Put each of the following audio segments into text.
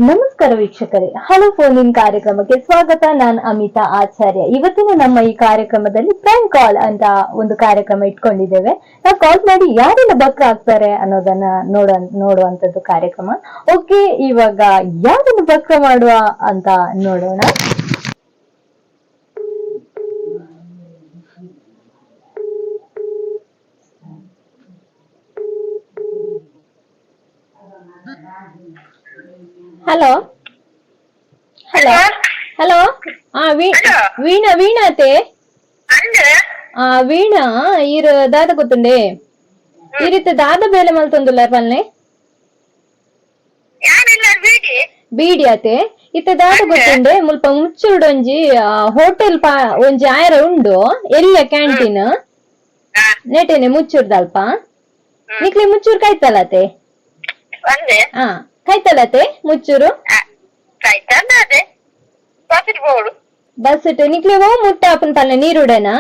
ನಮಸ್ಕಾರ ವೀಕ್ಷಕರೇ, hello phone in ಕಾರ್ಯಕ್ರಮಕ್ಕೆ ಸ್ವಾಗತ. ನಾನು ಅಮಿತಾ ಆಚಾರ್ಯ. ಇವತ್ತಿನ ನಮ್ಮ ಈ ಕಾರ್ಯಕ್ರಮದಲ್ಲಿ ಪ್ರ್ಯಾಂಕ್ ಕಾಲ್ ಅಂತ ಒಂದು ಕಾರ್ಯಕ್ರಮ ಇಟ್ಕೊಂಡಿದ್ದೇವೆ. ನಾವು ಕಾಲ್ ಮಾಡಿ ಯಾರೆಲ್ಲ ಬಕ್ರ ಆಗ್ತಾರೆ ಅನ್ನೋದನ್ನ ನೋಡುವಂತದ್ದು ಕಾರ್ಯಕ್ರಮ. ಓಕೆ, ಇವಾಗ ಯಾರನ್ನು ಬಕ್ರ ಮಾಡುವ ಅಂತ ನೋಡೋಣ. Hello hello hello. ವೀಣಾ ವೀಣಾತೆ ವೀಣಾ ಈರ್ ದಾದ ಗೊತ್ತುಂಡೆ ಈರಿತ್ತ ದಾದ ಬೇಲೆ ಮಲ್ತೊಂದುಲ್ಲ ಪಲ್ಲೆ ಬೀಡಿ ಆತೆ ಇತ್ತ ದಾದ ಗೊತ್ತುಂಡೆ ಮುಲ್ಪ ಮುಚ್ಚುಡೊಂಜಿ ಹೋಟೆಲ್ ಒಂಜಿ ಆಯರ ಉಂಡು ಎಲ್ಲ ಕ್ಯಾಂಟೀನ್ ನೆಟೇನೆ ಮುಚ್ಚುರ್ದಲ್ಪ ನಿಕ್ಲೆ ಮುಚ್ಚೂರ್ ಕಾಯ್ತಲ್ಲತೆ ಕಾಯ್ತಲ್ಲತೆ ಮುಚ್ಚೂರು ಬಸ್ ಇಟ್ಟು ನಿಕ್ಲೆ ಹೋ ಮುಟ್ಟ ಅಪ್ಪನ ಪಲ್ಲೆ ನೀರುಡೆನಾ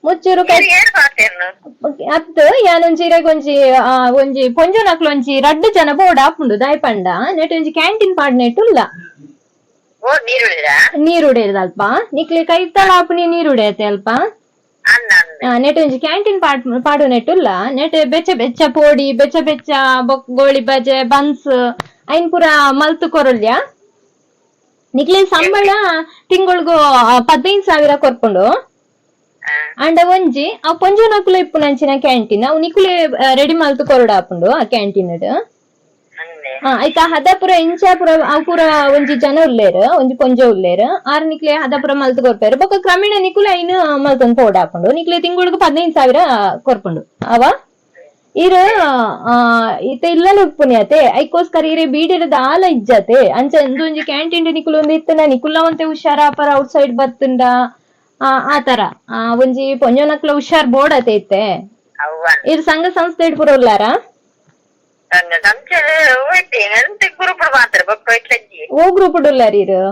ಮುಚ್ಚೂರು ಅತ್ತು ಯಾನೊಂಜಿ ಒಂಜಿ ಒಂಜಿ ಪೊಂಜೋನಕ್ಲು ಒಂಜಿ ರಡ್ಡು ಜನ ಬೋರ್ಡ್ ಆಪುಂಡು ದಾಯ್ಪಂಡ ನೆಟ್ ಒಂಜಿ ಕ್ಯಾಂಟೀನ್ ಪಾಡ್ನೆಟ್ಟುಲ್ಲ ನೀರುಡೆದಲ್ಪ ನಿಕ್ಲೆ ಕೈತಲ ಆಪುನಿ ನೀರುಡೆಯತೆ ಅಲ್ಪ ನೆಟ್ ಒಂಜಿ ಕ್ಯಾಂಟೀನ್ ಪಾಡು ನೆಟ್ಟುಲ್ಲ ನೆಟ್ ಬೆಚ್ಚ ಬೆಚ್ಚ ಪೋಡಿ ಬೆಚ್ಚ ಬೆಚ್ಚ ಗೋಳಿ ಬಜೆ ಬನ್ಸ್ ಐನ್ ಪೂರ ಮಲ್ತು ಕೊರಲ್ಯ ನಿಕ್ಲೆ ಸಂಬಳ ತಿಂಗಳಿಗೂ 15,000 ಕೊರ್ಕೊಂಡು ಅಂಡ ಒಂಜಿ ಆ ಪೊಂಜೋನಕುಲು ಇಪ್ಪು ನಂಚಿನ ಕ್ಯಾಂಟೀನ್ ಅವು ನಿಕುಲೆ ರೆಡಿ ಮಲ್ತು ಕೊರಡು ಆಪುಂಡು ಆ ಕ್ಯಾಂಟೀನ್ ಐತ ಹದಪುರ ಇಂಚಾಪುರ ಅವು ಪೂರ ಒಂಜಿ ಜನ ಉಲ್ಲೇರು ಒಂಜಿ ಪೊಂಜ ಉಲ್ಲೇರು ಆರ್ ನಿಕ್ಲೆ ಹದಪುರ ಮಲ್ತು ಕೊರ್ಪೇರು ಬೊಕ್ಕ ಕ್ರಮೇಣ ನಿಕುಲೆ ಐನು ಮಲ್ತೊಂದು ಪೋಡ್ ಹಾಕೊಂಡು ನಿಕ್ಲೆ ತಿಂಗಳಿಗೆ 15,000 ಕೊರ್ಪುಂಡು ಅವ ಇರು ಇತ್ತ ಇಲ್ಲಲು ಉಪ್ಪುನ್ಯಾತೆ ಐಕೋಸ್ಕರ ಇರೆ ಬೀಡಿರದ ಆಲ ಇಜ್ಜತೆ ಅಂಚ ಒಂದೊಂಜಿ ಕ್ಯಾಂಟೀನ್ ನಿಕುಲು ಒಂದು ಇತ್ತನ ನಿಕುಲ್ನವಂತೆ ಹುಷಾರ ಪರ ಔಟ್ ಸೈಡ್ ಬರ್ತುಂಡ ಆತರ ಒಂಜಿ ಪೊಂಜೋನಕ್ಲ ಹುಷಾರ್ ಬೋರ್ಡ್ ಅತೆ ಇತ್ತೆ ಇರ್ ಸಂಘ ಸಂಸ್ಥೆ ಪೂರ ಉಲ್ಲಾರ ಓ ಗ್ರೂಪ್ ಉಲ್ಲಾರ ಇರು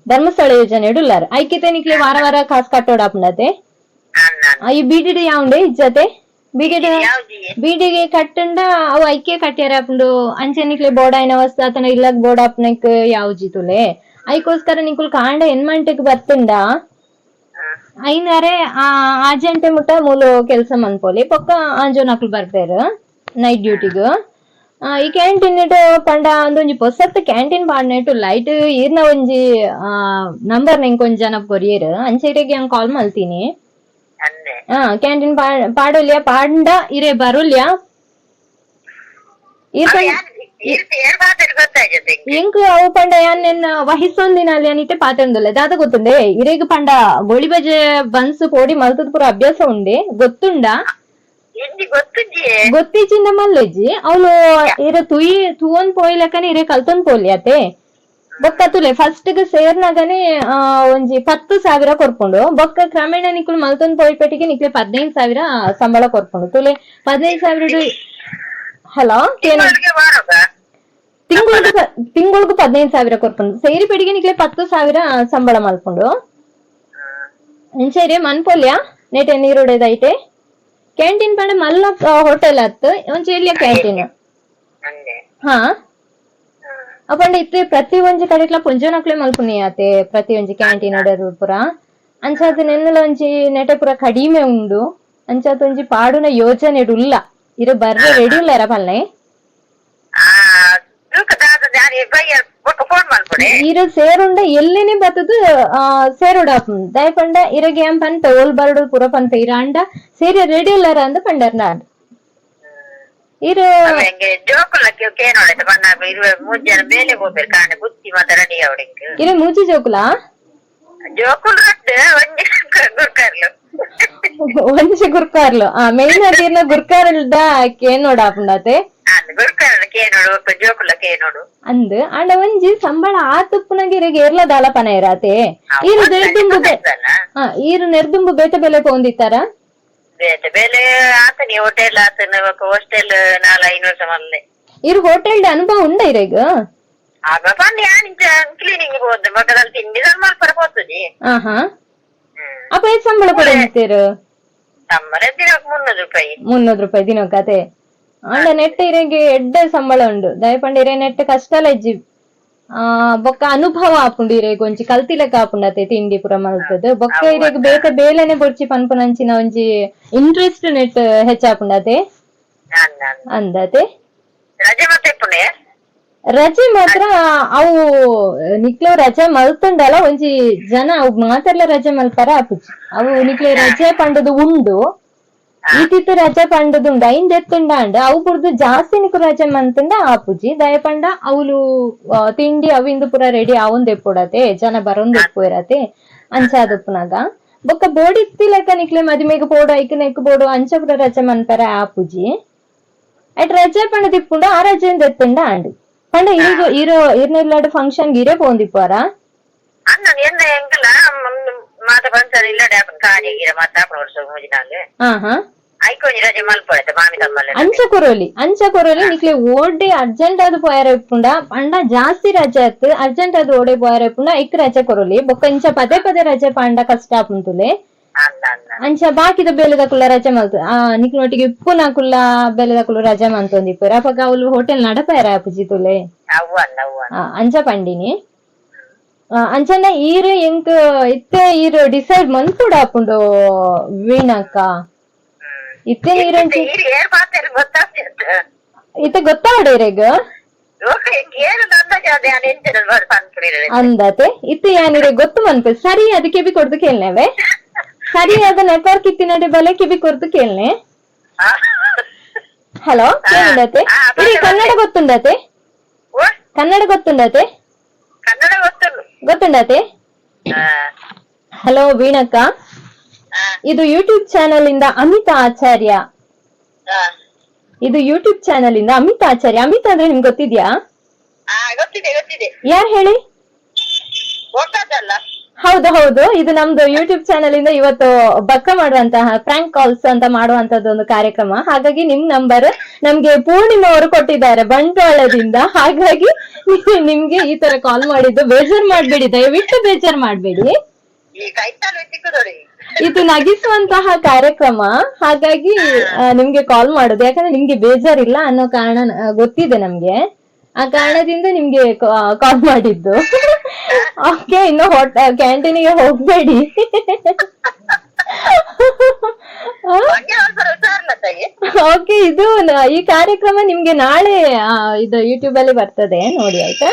ಧರ್ಮಸ್ಥಳ ಯೋಜನೆ ಉಲ್ಲಾರ ಐಕಿತೆ ನಿಕ್ಲೆ ವಾರ ವಾರ ಕಾಸ್ ಕಟ್ಟೋಡಾಪುಂಡತೆ ಈ ಬೀಡಿಡ್ ಯಾವ್ಡೆ ಇಜ್ಜತೆ ಬೀಡಿಗೆ ಕಟ್ಟಂಡ ಅವು ಐಕೆ ಕಟ್ಟ್ಯಾರ ಆಪುಂಡು ಅಂಚೆ ನಿಕ್ಲೆ ಬೋರ್ಡ್ ಆಯ್ನ ವಸ್ತು ಆತನ ಇಲ್ಲಗ್ ಬೋರ್ಡ್ ಆಪ್ನಕ್ ಯಾವ್ಜಿತುಲೆ ಐಕೋಸ್ಕರ ನಿಕುಲ್ ಕಾಂಡ ಎನ್ಮಂಟೆಗ್ ಬರ್ತುಂಡ ಐನಾರೆ ಆಜೆಂಟೆ ಮುಟ್ಟ ಮೂಲು ಕೆಲ್ಸ ಮನ್ಪೋಲಿ ಪೊಕ್ಕ ಆಂಜೋನಕ್ಲು ಬರ್ಪೇರು ನೈಟ್ ಡ್ಯೂಟಿಗ್ ಈ ಕ್ಯಾಂಟೀನ್ ಪಂಡ ಒಂದೊಂಜಿ ಪೊಸತ್ ಕ್ಯಾಂಟೀನ್ ಪಾಡ್ನೆಟ್ಟು ಲೈಟ್ ಈರ್ನ ಒಂಜಿ ನಂಬರ್ ನೆಂಕ್ ಒಂಜಿ ಜನ ಕೊರಿಯರ್ ಅಂಚೆರೆಗೆ ಹಂಗ್ ಕಾಲ್ ಮಲ್ತೀನಿ ಕ್ಯಾಂಟೀನ್ ಪಾಡಲ್ಯ ಪಾಂಡ ಇರೆ ಬರುಲ್ಯ ಎಂಕ್ ಅವು ಪಂಡ ಯಾನ್ ವಹಿಸೊಂದಿನ ಅಲ್ಲಿ ಅನಿತೆ ಪಾತಂದುಲ್ಲ ದಾದ ಗೊತ್ತುಂಡೆ ಇರೇಗ ಪಂಡ ಗೋಳಿ ಬಜೆ ಬನ್ಸ್ ಪೋಡಿ ಮಲ್ತದ ಪೂರ ಅಭ್ಯಾಸ ಉಂಡೆ ಗೊತ್ತುಂಡ ಗೊತ್ತಿಚಿಂದ ಮಲ್ಲೆಜ್ಜಿ ಅವಳು ಇರ ತೂವೊಂದ್ ಪೋಯ್ಲಕನೆ ಇರೆ ಕಲ್ತೊಂದ್ ಪೋಲ್ಯತೆ ಬೊಕ್ಕ ತುಲೆ ಫಸ್ಟ್ ಗೆ ಸೇರ್ನಾಗನೆ ಒಂಜಿ 10,000 ಕೊರ್ಕೊಂಡು ಬೊಕ್ಕ ಕ್ರಮೇಣ ನಿಕುಲು ಮಲ್ತೊಂದ್ ಪೋಯ್ಪೆಟ್ಟಿಗೆ ನಿಕ್ಲೆ 15,000 ಸಂಬಳ ಕೊರ್ಕೊಂಡು ತುಲೆ 15,000 ಹಲೋ ತಿಂಗಳಿಗೆ 15,000 ಕೊರ್ಕೊಂಡು ಸೇರಿ ಪೆಟ್ಟಿಗೆ ನಿಕ್ಲೆ 10,000 ಸಂಬಳ ಮಲ್ಕೊಂಡು ಇಂಚೆರೆ ಮನ್ಪೊಲ್ಯ ನೆಟೆ ನೀರುಡೆದೈತೆ ಕ್ಯಾಂಟೀನ್ ಪಂಡ ಮಲ್ಲ ಹೋಟೆಲ್ ಹತ್ತು ಒಂಚೆ ಎಲ್ಲಿಯ ಕ್ಯಾಂಟೀನ್ ಹಾ ಅಪಂಡ ಇತ್ತೆ ಪ್ರತಿ ಒಂಜಿ ಕಡೆಕ್ಲ ಪೊಂಜೋನಕ್ಲೆ ಮಲ್ಪುನಿ ಆತೆ ಪ್ರತಿ ಒಂಜಿ ಕ್ಯಾಂಟೀನ್ ಅಡರು ಪುರ ಅಂಚಾದ ನೆನ್ನಲ ಒಂಜಿ ನೆಟ ಪುರ ಕಡಿಮೆ ಉಂಡು ಅಂಚಾದ ಒಂಜಿ ಪಾಡುನ ಯೋಜನೆ ಉಲ್ಲ ಇರು ಬರ್ರೆ ರೆಡಿ ಉಲ್ಲಾರ ಪಲ್ಲೆ ಇರು ಸೇರುಂಡ ಎಲ್ಲಿನೇ ಬತ್ತದು ಸೇರುಡಾಪು ದಯಪಂಡ ಇರಗೆ ಏನ್ ಪಂತ ಓಲ್ ಬರ್ಡು ಪುರ ಪಂತ ಇರ ಅಂಡ ಸೇರಿ ರೆಡಿ ಉಲ್ಲಾರ ಅಂದ ಪಂಡರ್ ನಾಡ್ ಇರು ಇರು ಮೂಜಿ ಜೋಕುಲ ಒಂಜಿ ಗುರ್ಕಾರ್ಲು ಮೇನ್ ಅದಿರ್ನ ಗುರ್ಕಾರ್ಲ್ದ ಕೇನೋಡಾಪುಂಡತೆ ಅಂದ್ ಅಂಡ ಒಂಜಿ ಸಂಬಳ ಆತುಪ್ಪುನಗಿರೆಗೆ ಏರ್ಲ ದಾಲಪನ ಇರಾತೆ ಈರು ನೆರ್ದುಂಬು ಬೇತೆ ಬೆಲೆ ಪೋಂದಿತ್ತಾರ ಇರು ಹೋಟೆಲ್ ಅನುಭವ ಉಂಡ ಇರೆಗ್ ಅಪ್ಪ ಸಂಬಳ ಕೊಡ್ತೀರು 300 ರೂಪಾಯಿ ದಿನಕ್ಕೆ ಅದೇ ಅಂಡ ನೆಟ್ ಇರೆಗೆ ಎಡ್ಡೆ ಸಂಬಳ ಉಂಡು ದಯಪಂಡ ಇರೆ ನೆಟ್ ಕಷ್ಟಲ ಇಜ್ಜಿ ಬೊಕ್ಕ ಅನುಭವ ಆಪುಂಡು ಇರೆಗ್ ಒಂಜಿ ಕಲ್ತಿಲೆಕ್ಕ ಆಪುಂಡತೆ ತಿಂಡಿ ಪುರ ಮಲ್ತದ್ ಬೊಕ್ಕ ಇರೆಗ್ ಬೇತೆ ಬೇಲೆನೆ ಬೊರ್ಚಿ ಪನ್ಪುನಂಚಿನ ಒಂಜಿ ಇಂಟ್ರೆಸ್ಟ್ ನೆಟ್ ಹೆಚ್ಚಾಪುಂಡತೆ ಅಂದತೆ ರಜೆ ಮಾತ್ರ ಅವು ನಿಕ್ಲೆ ರಜೆ ಮಲ್ತುಂಡಲ ಒಂಜಿ ಜನ ಅವು ಮಾತೆರ್ಲ ರಜೆ ಮಲ್ಪರ ಆಪುಜಿ ಅವು ನಿಕ್ಲೆ ರಜೆ ಪಂಡದು ಉಂಡು ಈತಿತ್ತು ರಜೆ ಪಂಡದುಂಡು ಐನ್ ಎತ್ತುಂಡ ಅಂಡ್ ಅವು ಪುರ್ದು ಜಾಸ್ತಿ ನಿಕ್ಕು ರಜೆ ಮಂತುಂಡ ಆಪುಜಿ ದಯಪಂಡ ಅವಳು ತಿಂಡಿ ಅವಿಂದು ಪುರ ರೆಡಿ ಅವೊಂದು ಎಪ್ಪುಡತೆ ಜನ ಬರೊಂದು ಎಪ್ಪು ಇರತೆ ಅಂಚಾದಪ್ಪುನಾಗ ಬೊಕ್ಕ ಬೋಡಿತ್ತಿ ಲೆಕ್ಕ ನಿಕ್ಲೆ ಮದಿಮೆಗ್ ಪೋಡು ಐಕನ ಎಕ್ಕು ಬೋಡು ಅಂಚ ಪುರ ರಜೆ ಮನ್ಪರ ಆಪುಜಿ ಐಟ್ ರಜೆ ಪಂಡ ತಿಪ್ಪುಂಡ ಆ ರಜೆಯಿಂದ ಎತ್ತುಂಡ ಅಂಡ್ ಪಂಡ ಈಗ ಇರೋ ಇರ್ನಿಲ್ಲಾಡು ಫಂಕ್ಷನ್ ಗಿರೆ ಪೋಂದಿಪ್ಪಾರ ಅಂಚ ಕೊರೋಲಿ ನಿಕ್ಲೆ ಓಡೆ ಅರ್ಜೆಂಟ್ ಅದು ಪೋಯಾರ ಇಪ್ಪುಂಡ ಪಂಡ ಜಾಸ್ತಿ ರಜೆ ಆತ್ ಅರ್ಜೆಂಟ್ ಅದು ಓಡೆ ಪೋಯಾರ ಇಪ್ಪುಂಡ ಐಕ್ ರಜೆ ಕೊರೋಲಿ ಬೊಕ್ಕ ಇಂಚ ಪದೇ ಪದೇ ರಜೆ ಪಂಡ ಕಷ್ಟ ಆಪುಂತುಲೆ ಅಂಚ ಬಾಕಿದ ಬೇಲೆದಕುಲ್ಲ ರಜೆ ಮಲ್ತು ನಿಕ್ಲೊಟ್ಟಿಗೆ ಇಪ್ಪುನಕುಲ್ಲ ಬೇಲೆದಕುಲು ರಜೆ ಮಂತೊಂದಿಪ್ಪುರ ಅಪಗ ಅವಳು ಹೋಟೆಲ್ ನಡಪಾರ ಆಪುಜಿತುಲೆ ಅಂಚ ಪಂಡಿನಿ ಅಂಚನ ಈರು ಎಂಕ್ ಇತ್ತೆ ಈರು ಡಿಸೈಡ್ ಮನ್ಪುಡ ಆಪುಂಡು ವೀಣಕ್ಕ ಇತ್ತೆ ನೀರಂಚಿ ಇತ್ತೆ ಗೊತ್ತಾವಡೇರೆಗ್ ಅಂದತೆ ಇತ್ತೆ ಯಾನಿರೆ ಗೊತ್ತು ಮನ್ಪೆ ಸರಿ ಅದಕ್ಕೆ ಬಿ ಕೊಡ್ದು ಕೇಳ್ನೇವೆ ಸರಿ ಅದ ನೆಟ್ವರ್ಕ್ ಇತ್ತಿನಡೆ ಬಲೆ ಕಿವಿ ಕೊರ್ದು ಕೇಳ್ನೆ ಹಲೋ ಕೇಳಿದತೆ ಇಡೀ ಕನ್ನಡ ಗೊತ್ತುಂಡತೆ ಕನ್ನಡ ಗೊತ್ತುಂಡತೆ ಗೊತ್ತುಂಡತೆ ಹಲೋ ವೀಣಕ್ಕ ಇದು ಯೂಟ್ಯೂಬ್ ಚಾನೆಲ್ ಇಂದ ಅಮಿತಾ ಆಚಾರ್ಯ ಇದು ಯೂಟ್ಯೂಬ್ ಚಾನೆಲ್ ಇಂದ ಅಮಿತಾ ಆಚಾರ್ಯ ಅಮಿತಾ ಅಂದ್ರೆ ನಿಮ್ಗೆ ಗೊತ್ತಿದ್ಯಾ ಯಾರು ಹೇಳಿ ಹೌದು ಹೌದು ಇದು ನಮ್ದು ಯೂಟ್ಯೂಬ್ ಚಾನೆಲ್ ಇಂದ ಇವತ್ತು ಬಕ್ಕ ಮಾಡುವಂತಹ ಪ್ರ್ಯಾಂಕ್ ಕಾಲ್ಸ್ ಅಂತ ಮಾಡುವಂತದ್ದು ಒಂದು ಕಾರ್ಯಕ್ರಮ ಹಾಗಾಗಿ ನಿಮ್ ನಂಬರ್ ನಮ್ಗೆ ಪೂರ್ಣಿಮಾ ಅವರು ಕೊಟ್ಟಿದ್ದಾರೆ ಬಂಟ್ವಾಳದಿಂದ ಹಾಗಾಗಿ ನಿಮ್ಗೆ ಈ ತರ ಕಾಲ್ ಮಾಡಿದ್ದು ಬೇಜಾರ್ ಮಾಡ್ಬೇಡಿ ದಯವಿಟ್ಟು ಬೇಜಾರ್ ಮಾಡ್ಬೇಡಿ ಇದು ನಗಿಸುವಂತಹ ಕಾರ್ಯಕ್ರಮ ಹಾಗಾಗಿ ನಿಮ್ಗೆ ಕಾಲ್ ಮಾಡುದು ಯಾಕಂದ್ರೆ ನಿಮ್ಗೆ ಬೇಜಾರಿಲ್ಲ ಅನ್ನೋ ಕಾರಣ ಗೊತ್ತಿದೆ ನಮ್ಗೆ ಆ ಕಾರಣದಿಂದ ನಿಮ್ಗೆ ಕಾಲ್ ಮಾಡಿದ್ದು ಓಕೆ ಇನ್ನು ಕ್ಯಾಂಟೀನಿಗೆ ಹೋಗ್ಬೇಡಿ ಓಕೆ ಇದು ಈ ಕಾರ್ಯಕ್ರಮ ನಿಮ್ಗೆ ನಾಳೆ ಇದು ಯೂಟ್ಯೂಬ್ ಅಲ್ಲಿ ಬರ್ತದೆ ನೋಡಿ ಆಯ್ತಾ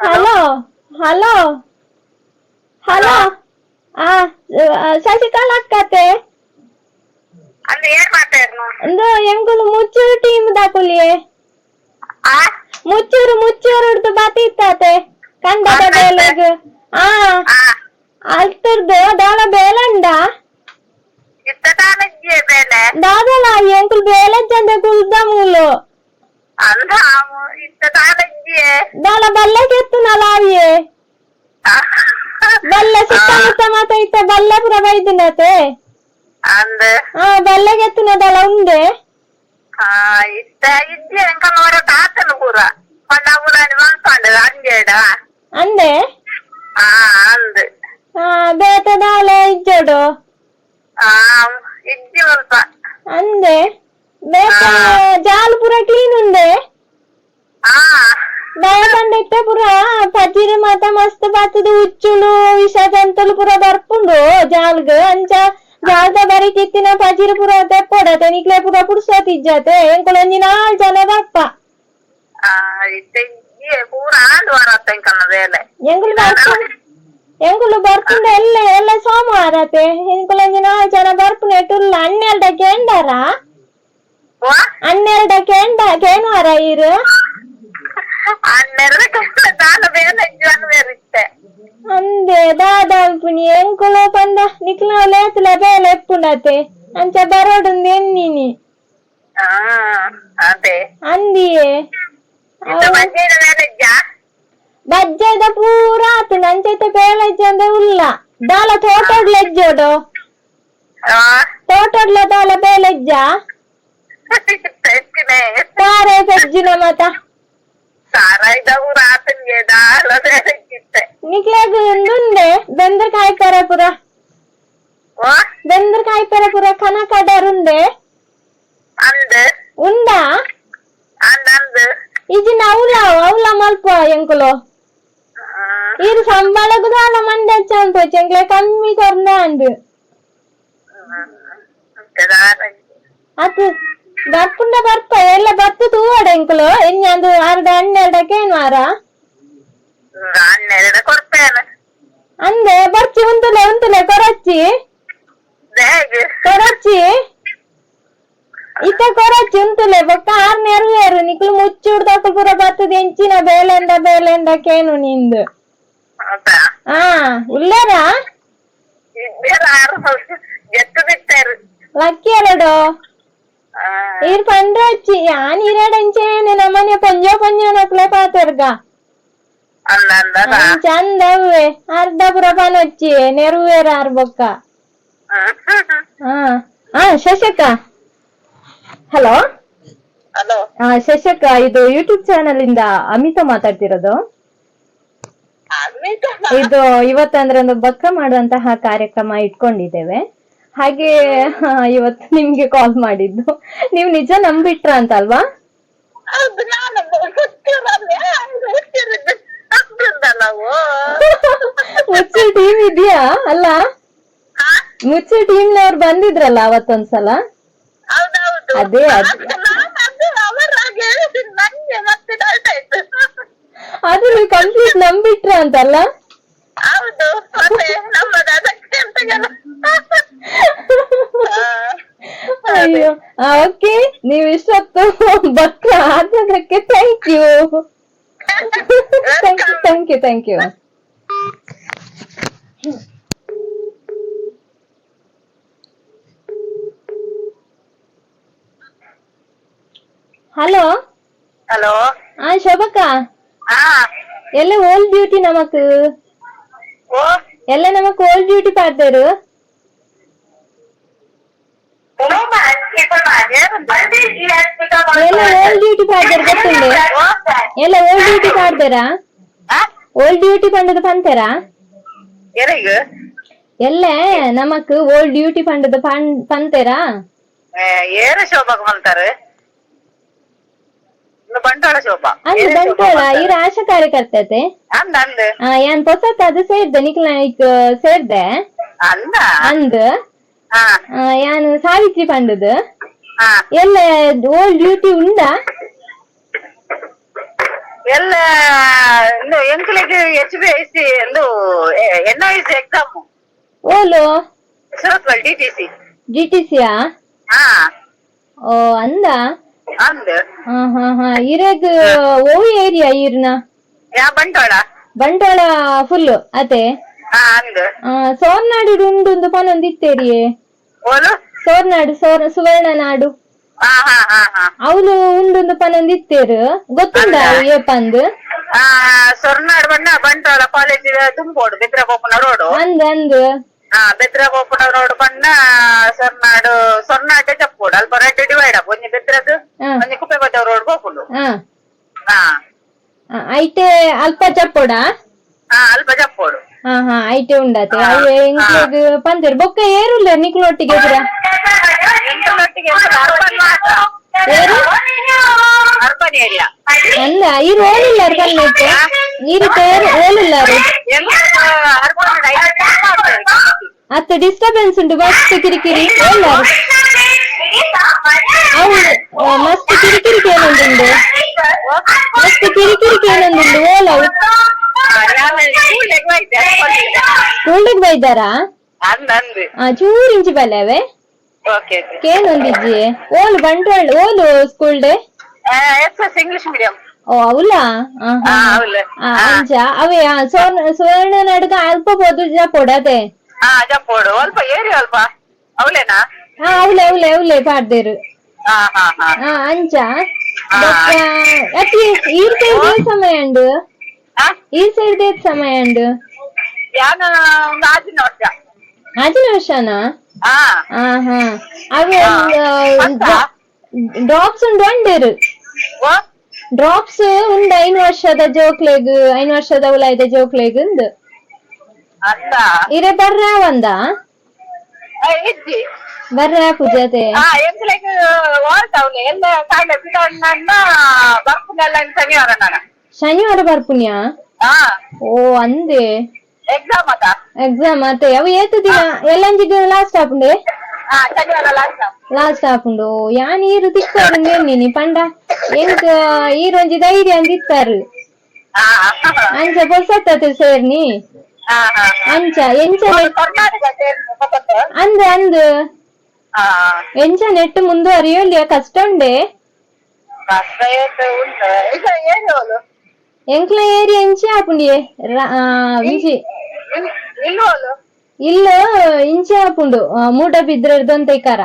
ಹಲೋ ಹಲೋ ಹಲೋ ಶಶಿಕಲಾ ಅಕ್ಕತೆ ಎಂಕುಲು ಮುಚ್ಚೂರು ಟೀಮ್ ದಾಕುಲಿಯೇ ಮುಚ್ಚೂರು ಬಾತಿ ಇತ್ತಾತೆ ಕಂಡದ ಬೇಲೆಗ್ ಅಲ್ತರ್ದು ದಾಳ ಬೇಲಂಡ ದಾದಲ ಎಂಕುಲು ಬೇಲಜ್ಜಂದೆ ಕುಲ್ದಮೂಲು ದಾಳ ಬಲ್ಲೆಗೆ ಎತ್ತುನಲ ಅವಿಯೇ ಬಲ್ಲೆ ಸುತ್ತಮುತ್ತ ಮಾತ ಇತ್ತ ಬಲ್ಲೆ ಪುರ ಬೈದಿನತೆ ಬಲ್ಲೆಗೆ ಎತ್ತುನದಳ ಉಂಡೆ ಅಂದೆ ಬೇತ ದಾಳ ಇಜ್ಜೋಡು ಅಂದೆ ಬೇತ ಜಾಲು ಪುರ ಕ್ಲೀನ್ ಉಂಡೆ ದಯಪಂಡ ಇತ್ತೆ ಪುರ ಪಜಿರು ಮಾತ ಮಸ್ತ್ ಬತ್ತದು ಉಚ್ಚುಲು ವಿಷ ಜಂತುಲು ಪುರ ಬರ್ಪುಂಡು ಜಾಲ್ಗ್ ಅಂಚ ಜಾಲ್ದ ಬರಿ ಕಿತ್ತಿನ ಪಜಿರು ಪುರ ತೆಪ್ಪೊಡತೆ ನಿಕ್ಲೆ ಪುರ ಪುಡ್ಸೋತಿಜ್ಜತೆ ಎಂಕುಲು ಒಂಜಿ 4 ಜನ ಬಪ್ಪ ಎಂಕುಲು ಬರ್ಪುಂಡ ಎಲ್ಲ ಸೋಮವಾರತೆ ಎಂಕುಲು ಒಂಜಿ 4 ಜನ ಬರ್ಪುನ ಟುಲ್ಲ 12ಕ್ಕೆ ಎಂಡಾರ 12ಕ್ಕೆ ಕೇನುವಾರ ಇರು ಅಂದೆ ದಾದಾಲ್ಪುನಿ ಎಂಕುಲು ಪಂಡ ನಿಕ್ಲ ಲೇತುಲ ಬೇಲೆ ಎಪ್ಪುಂಡತೆ ಅಂಚ ಬರೋಡುಂದು ಎನ್ನಿನಿ ಅಂದಿಯೇ ಬಜ್ಜೆದ ಪೂರ ಆತುಂಡು ಅಂಚೈತೆ ಬೇಲೆಜ್ಜಂದೆ ಉಲ್ಲ ದಾಲ ತೋಟಡ್ಲೆಜ್ಜೋಡು ತೋಟಡ್ಲ ದಾಲ ಬೇಲೆಜ್ಜ ತಾರೆ ಸಜ್ಜಿನ ಮತ ನಿಕ್ಲೆಗ್ ನುಂಡೆ ಬೆಂದ್ರ ಕಾಯ್ತಾರ ಪುರ ಎಂದ್ರ ಕಾಯ್ಪೆರ ಪುರ ಕನಕಡರುಂಡೆ ಉಂಡಾ ಇಜಿನ ಅವಲ ಮಲ್ಪ ಎಂಕುಲು ಇದು ಸಂಬಳಗುದಾಲ ಮಂಡೆ ಚಂಪ ಚೆಂಗ್ಲೆ ಕಮ್ಮಿ ಕೊರ್ನ ಅಂದು ಅದು ಬರ್ಪುಂಡ ಬರ್ಪ ಎಲ್ಲ ಬರ್ತು ತೂವಡ ಎಂಕುಲು ಇನ್ನೊಂದು ಅರ್ಧ ಹನ್ನೆರಡಕ್ಕೇನು ವಾರ ಅಂದೆ ಬರ್ಚಿ ಉಂತುಲೆ ಕೊರಚ್ಚಿ ಇತ್ತ ಕೊರಚ್ಚಿ ಉಂತುಲೆ ಬೊಕ್ಕ ಆರ್ ನೆರವೇರು ನಿಕ್ಲು ಮುಚ್ಚಿ ಉಡ್ದಕ್ಲು ಪೂರ ಬರ್ತದ ಎಂಚಿನ ಬೇಲೆಂಡಕೇನು ನಿಂದು ಹಾ ಉಳ್ಳಾರ ಲಕ್ಕಿ ಎರಡು ir పండొచ్చి యాని ఇరడంచే నమనే పంజో నొక్లే పాతర్గా చందవ్వే అర్ధపుర పనొచ్చి నెరవేరారు బొక్క ಶಶಕ್ಕ ಹಲೋ ಶಶಕ್ಕ ಇದು ಯೂಟ್ಯೂಬ್ ಚಾನಲ್ ಇಂದ ಅಮಿತಾ ಮಾತಾಡ್ತಿರೋದು. ಇದು ಇವತ್ತಂದ್ರೆ ಒಂದು ಬಕ್ಕ ಮಾಡುವಂತಹ ಕಾರ್ಯಕ್ರಮ ಇಟ್ಕೊಂಡಿದ್ದೇವೆ. ಹಾಗೆ ಇವತ್ತು ನಿಮ್ಗೆ ಕಾಲ್ ಮಾಡಿದ್ದು. ನೀವು ನಿಜ ನಂಬಿಟ್ರ ಅಂತ ಅಲ್ವಾ? ಮುಚ್ಚೆ ಟೀಮ್ ಇದೆಯಾ ಅಲ್ಲ? ಮುಚ್ಚೆ ಟೀಮ್ ನವ್ರು ಬಂದಿದ್ರಲ್ಲ ಅವತ್ತೊಂದ್ಸಲ. ಅದೇ ಅದು ನೀವು ಕಂಪ್ಲೀಟ್ ನಂಬಿಟ್ರ ಅಂತಲ್ಲ? ಅಯ್ಯೋ ಓಕೆ, ನೀವು ಇಷ್ಟೊತ್ತು ಬಕ್ಕ ಆದದಕ್ಕೆ ಥ್ಯಾಂಕ್ ಯು. ஹலோ ஹலோ ಶೋಭಕ್ಕ, ಎಲ್ಲ ಓಲ್ಡ್ ಡ್ಯೂಟಿ ನಮಕ್ ಓಲ್ಡ್ ಡ್ಯೂಟಿ ಪಾಡ್ದೇರು ಎಲ್ಲ ಓಲ್ಡ್ ಡ್ಯೂಟಿ ಪಾಡ್ದೇರು ಗೊತ್ತುಂಡೆ? ಎಲ್ಲ ಓಲ್ಡ್ ಡ್ಯೂಟಿ ಪಾಡ್ದೇರಾ? ಓಲ್ಡ್ ಡ್ಯೂಟಿ ಪಂಡದ ಪಂತೆರಾ? ಎಲ್ಲ ನಮಕ್ ಓಲ್ಡ್ ಡ್ಯೂಟಿ ಪಂಡದ ಪಂತೆರಾ? ಏನ ಶೋಭಾಗ ಬಂತಾರೆ ಬಂಟ್ವಾಳ ಶೋಭಾ ಅಂದ್ ಬಂಟ್ವಾಳ ಇವ್ರ ಆಶಾ ಕಾರ್ಯಕರ್ತತೆ ಏನ್ ಪೊಸತ್ ಅದು ಸೇರ್ದೆ ನಿಕ್ಲಾಯ್ಕ್ ಸೇರ್ದೆ ಅಂದ್ ಯಾನು ಸಾವಿತ್ರಿ ಪಂಡದ್ ಎಲ್ಲ ಓಲ್ಡ್ ಡ್ಯೂಟಿ ಉಂಡಾ? ಎಲ್ಲ ಎಂಕ್ಲಿಗೆ HBIC NIC ಎಕ್ಸಾಮ್ ಓಲು ಸುರತ್ಕಲ್ DTCಯಾ? ಓ ಅಂದ ಇರಗ್ ಓ ಏರಿಯಾ ಇರ್ನ ಬಂಟ್ವಾಳ ಫುಲ್ ಅತೆ ಸೋರ್ನಾಡು ಉಂಡು ಪನೊಂದಿತ್ತೇರಿಯೇ ಸೋರ್ನಾಡು ಸುವರ್ಣ ನಾಡು ಅವಳು ಉಂಡು ಪನೊಂದಿತ್ತೇರು ಗೊತ್ತುಂಡ ಏಪಂದ್ ಸೊರ್ನಾಡು ಬಣ್ಣ ಬಂಟ್ವಾಳ ಕಾಲೇಜ್ ತುಂಬೋಡು ಬೆದ್ರಬೋಪನ ರೋಡು ಅಂದ್ ಬೆದ್ರಬೋಪನ ರೋಡ್ ಬಣ್ಣ ಸೊರ್ನಾಡು ಚಪ್ಪೋಡು ಅಲ್ಪ ರೆಡ್ ಡಿವೈಡ್ ಅಪ್ಪ ಒಂಜಿ ಬೆದ್ರದು ಒಂಜಿ ಕುಪ್ಪೆ ಬದ್ದ ರೋಡ್ ಬೋಪುಂಡು ಐಟೆ ಅಲ್ಪ ಚಪ್ಪೋಡಾ? ಅಲ್ಪ ಚಪ್ಪೋಡು ಐಟೆ ಉಂಡತೆ ಅವೇ ಇಂಕ್ಲಗ್ ಪಂತೇರು ಬೊಕ್ಕ ಏರುಲ್ಲ ನಿಕ್ಲೊಟ್ಟಿಗೆ ಪುರ ಅಂದ ಇರು ಓಲಿಲ್ಲಾರು ಕಲ್ಲೆತ್ತೆ ನೀರು ಓಲಿಲ್ಲಾರು ಅತ್ತ ಡಿಸ್ಟರ್ಬೆನ್ಸ್ ಉಂಟು ಮಸ್ತ್ ಕಿರಿಕಿರಿ ಎಲ್ಲಾರು ಮಸ್ತ್ ಕಿರಿಕಿರಿ ಏನೊಂದುಂಡು ಓಲವು ಸ್ಕೂಲ್ಗೆ ಬೈದಾರಾ? ಚೂರು ಇಂಚಿ ಬಲ್ಲೆವೆ ಕೇನೊಂದಿಜ್ಜಿ ಓಲು ಬಂಟ್ವಾಳ ಓಲು ಸ್ಕೂಲ್ ಡೇ ಇಂಗ್ಲಿಷ್ ಮೀಡಿಯಂ. ಓ ಅವಲಾ ಅಂಚ ಅವೇ ಸುವರ್ಣ ನಾಡುಗ ಅಲ್ಪ ಬೋದು ಜಪೋಡದೆ ಜಪ್ಪೋಡು ಅಲ್ಪ ಏರಿ ಅಲ್ಪ ಅವಲೇನಾ? ಅವಳೆ ಪಾಡ್ದೇರು ಅಂಚ ಈ ಸೈಡ್ ಸಮಯ ಉಂಡು ಈ ಸೈಡ್ ಸಮಯ ಉಂಡು ಆಜಿನ ವರ್ಷನಾ? ಅವೇ ಡ್ರಾಪ್ಸ್ ಉಂಡು ಅಂಡೇರು ಡ್ರಾಪ್ಸ್ ಉಂಡು 5 ವರ್ಷದ ಜೋಕ್ಲೆಗ್ 5 ವರ್ಷದ ಉಲಾಯ್ದ ಜೋಕ್ಲೆಗ್ ಉಂದು ಇರೆ ಬರ್ರ ಒಂದ ಇಜ್ಜಿ ಬರ್ರೆ ಪೂಜಾತೆ ಎಂಗ್ಲೆಗ್ ಓಡ್ತಾವ್ಲೆ ಎಲ್ಲ ಕಾಯಿಲೆ ಬಿಡಣ್ಣ ಬರ್ಪುನೆಲ್ಲ ಶನಿವಾರ ನಾನು ಶನಿವಾರ ಬರ್ಪುನ್ಯಾ ಓ ಅಂದೆ ಎಕ್ಸಾಮ್ ಅದ ಎಕ್ಸಾಮ್ ಆತೆ ಅವು ಏತು ದಿನ ಎಲ್ಲಂಜಿಗೆ ಲಾಸ್ಟ್ ಆಪುಂಡೆ ಶನಿವಾರ ಲಾಸ್ಟ್ ಆಪುಂಡು ಯಾನ್ ಈರು ತಿಕ್ಕಾರು ನೀನಿ ಪಂಡ ಎಂಕ್ ಈರೊಂಜಿ ಧೈರ್ಯ ಅಂದಿತ್ತಾರು ಅಂಚ ಬೊಸತ್ತತೆ ಸೇರ್ನಿ ಅಂಚ ಎಂಚ ಅಂದ್ ಅಂದ್ ಎಂಚ ನೆಟ್ಟು ಮುಂದುವರಿಯೋಲ್ಯ ಕಷ್ಟ ಉಂಡೆ ಎಂಕ್ಲ ಏರಿ ಎಂಚಿ ಆಪುಂಡಿಯೆ ಇಂಚಿ ಇಲ್ಲ ಇಂಚಿ ಆಪುಂಡು ಮೂಟ ಬಿದ್ರದಂತ ಕಾರ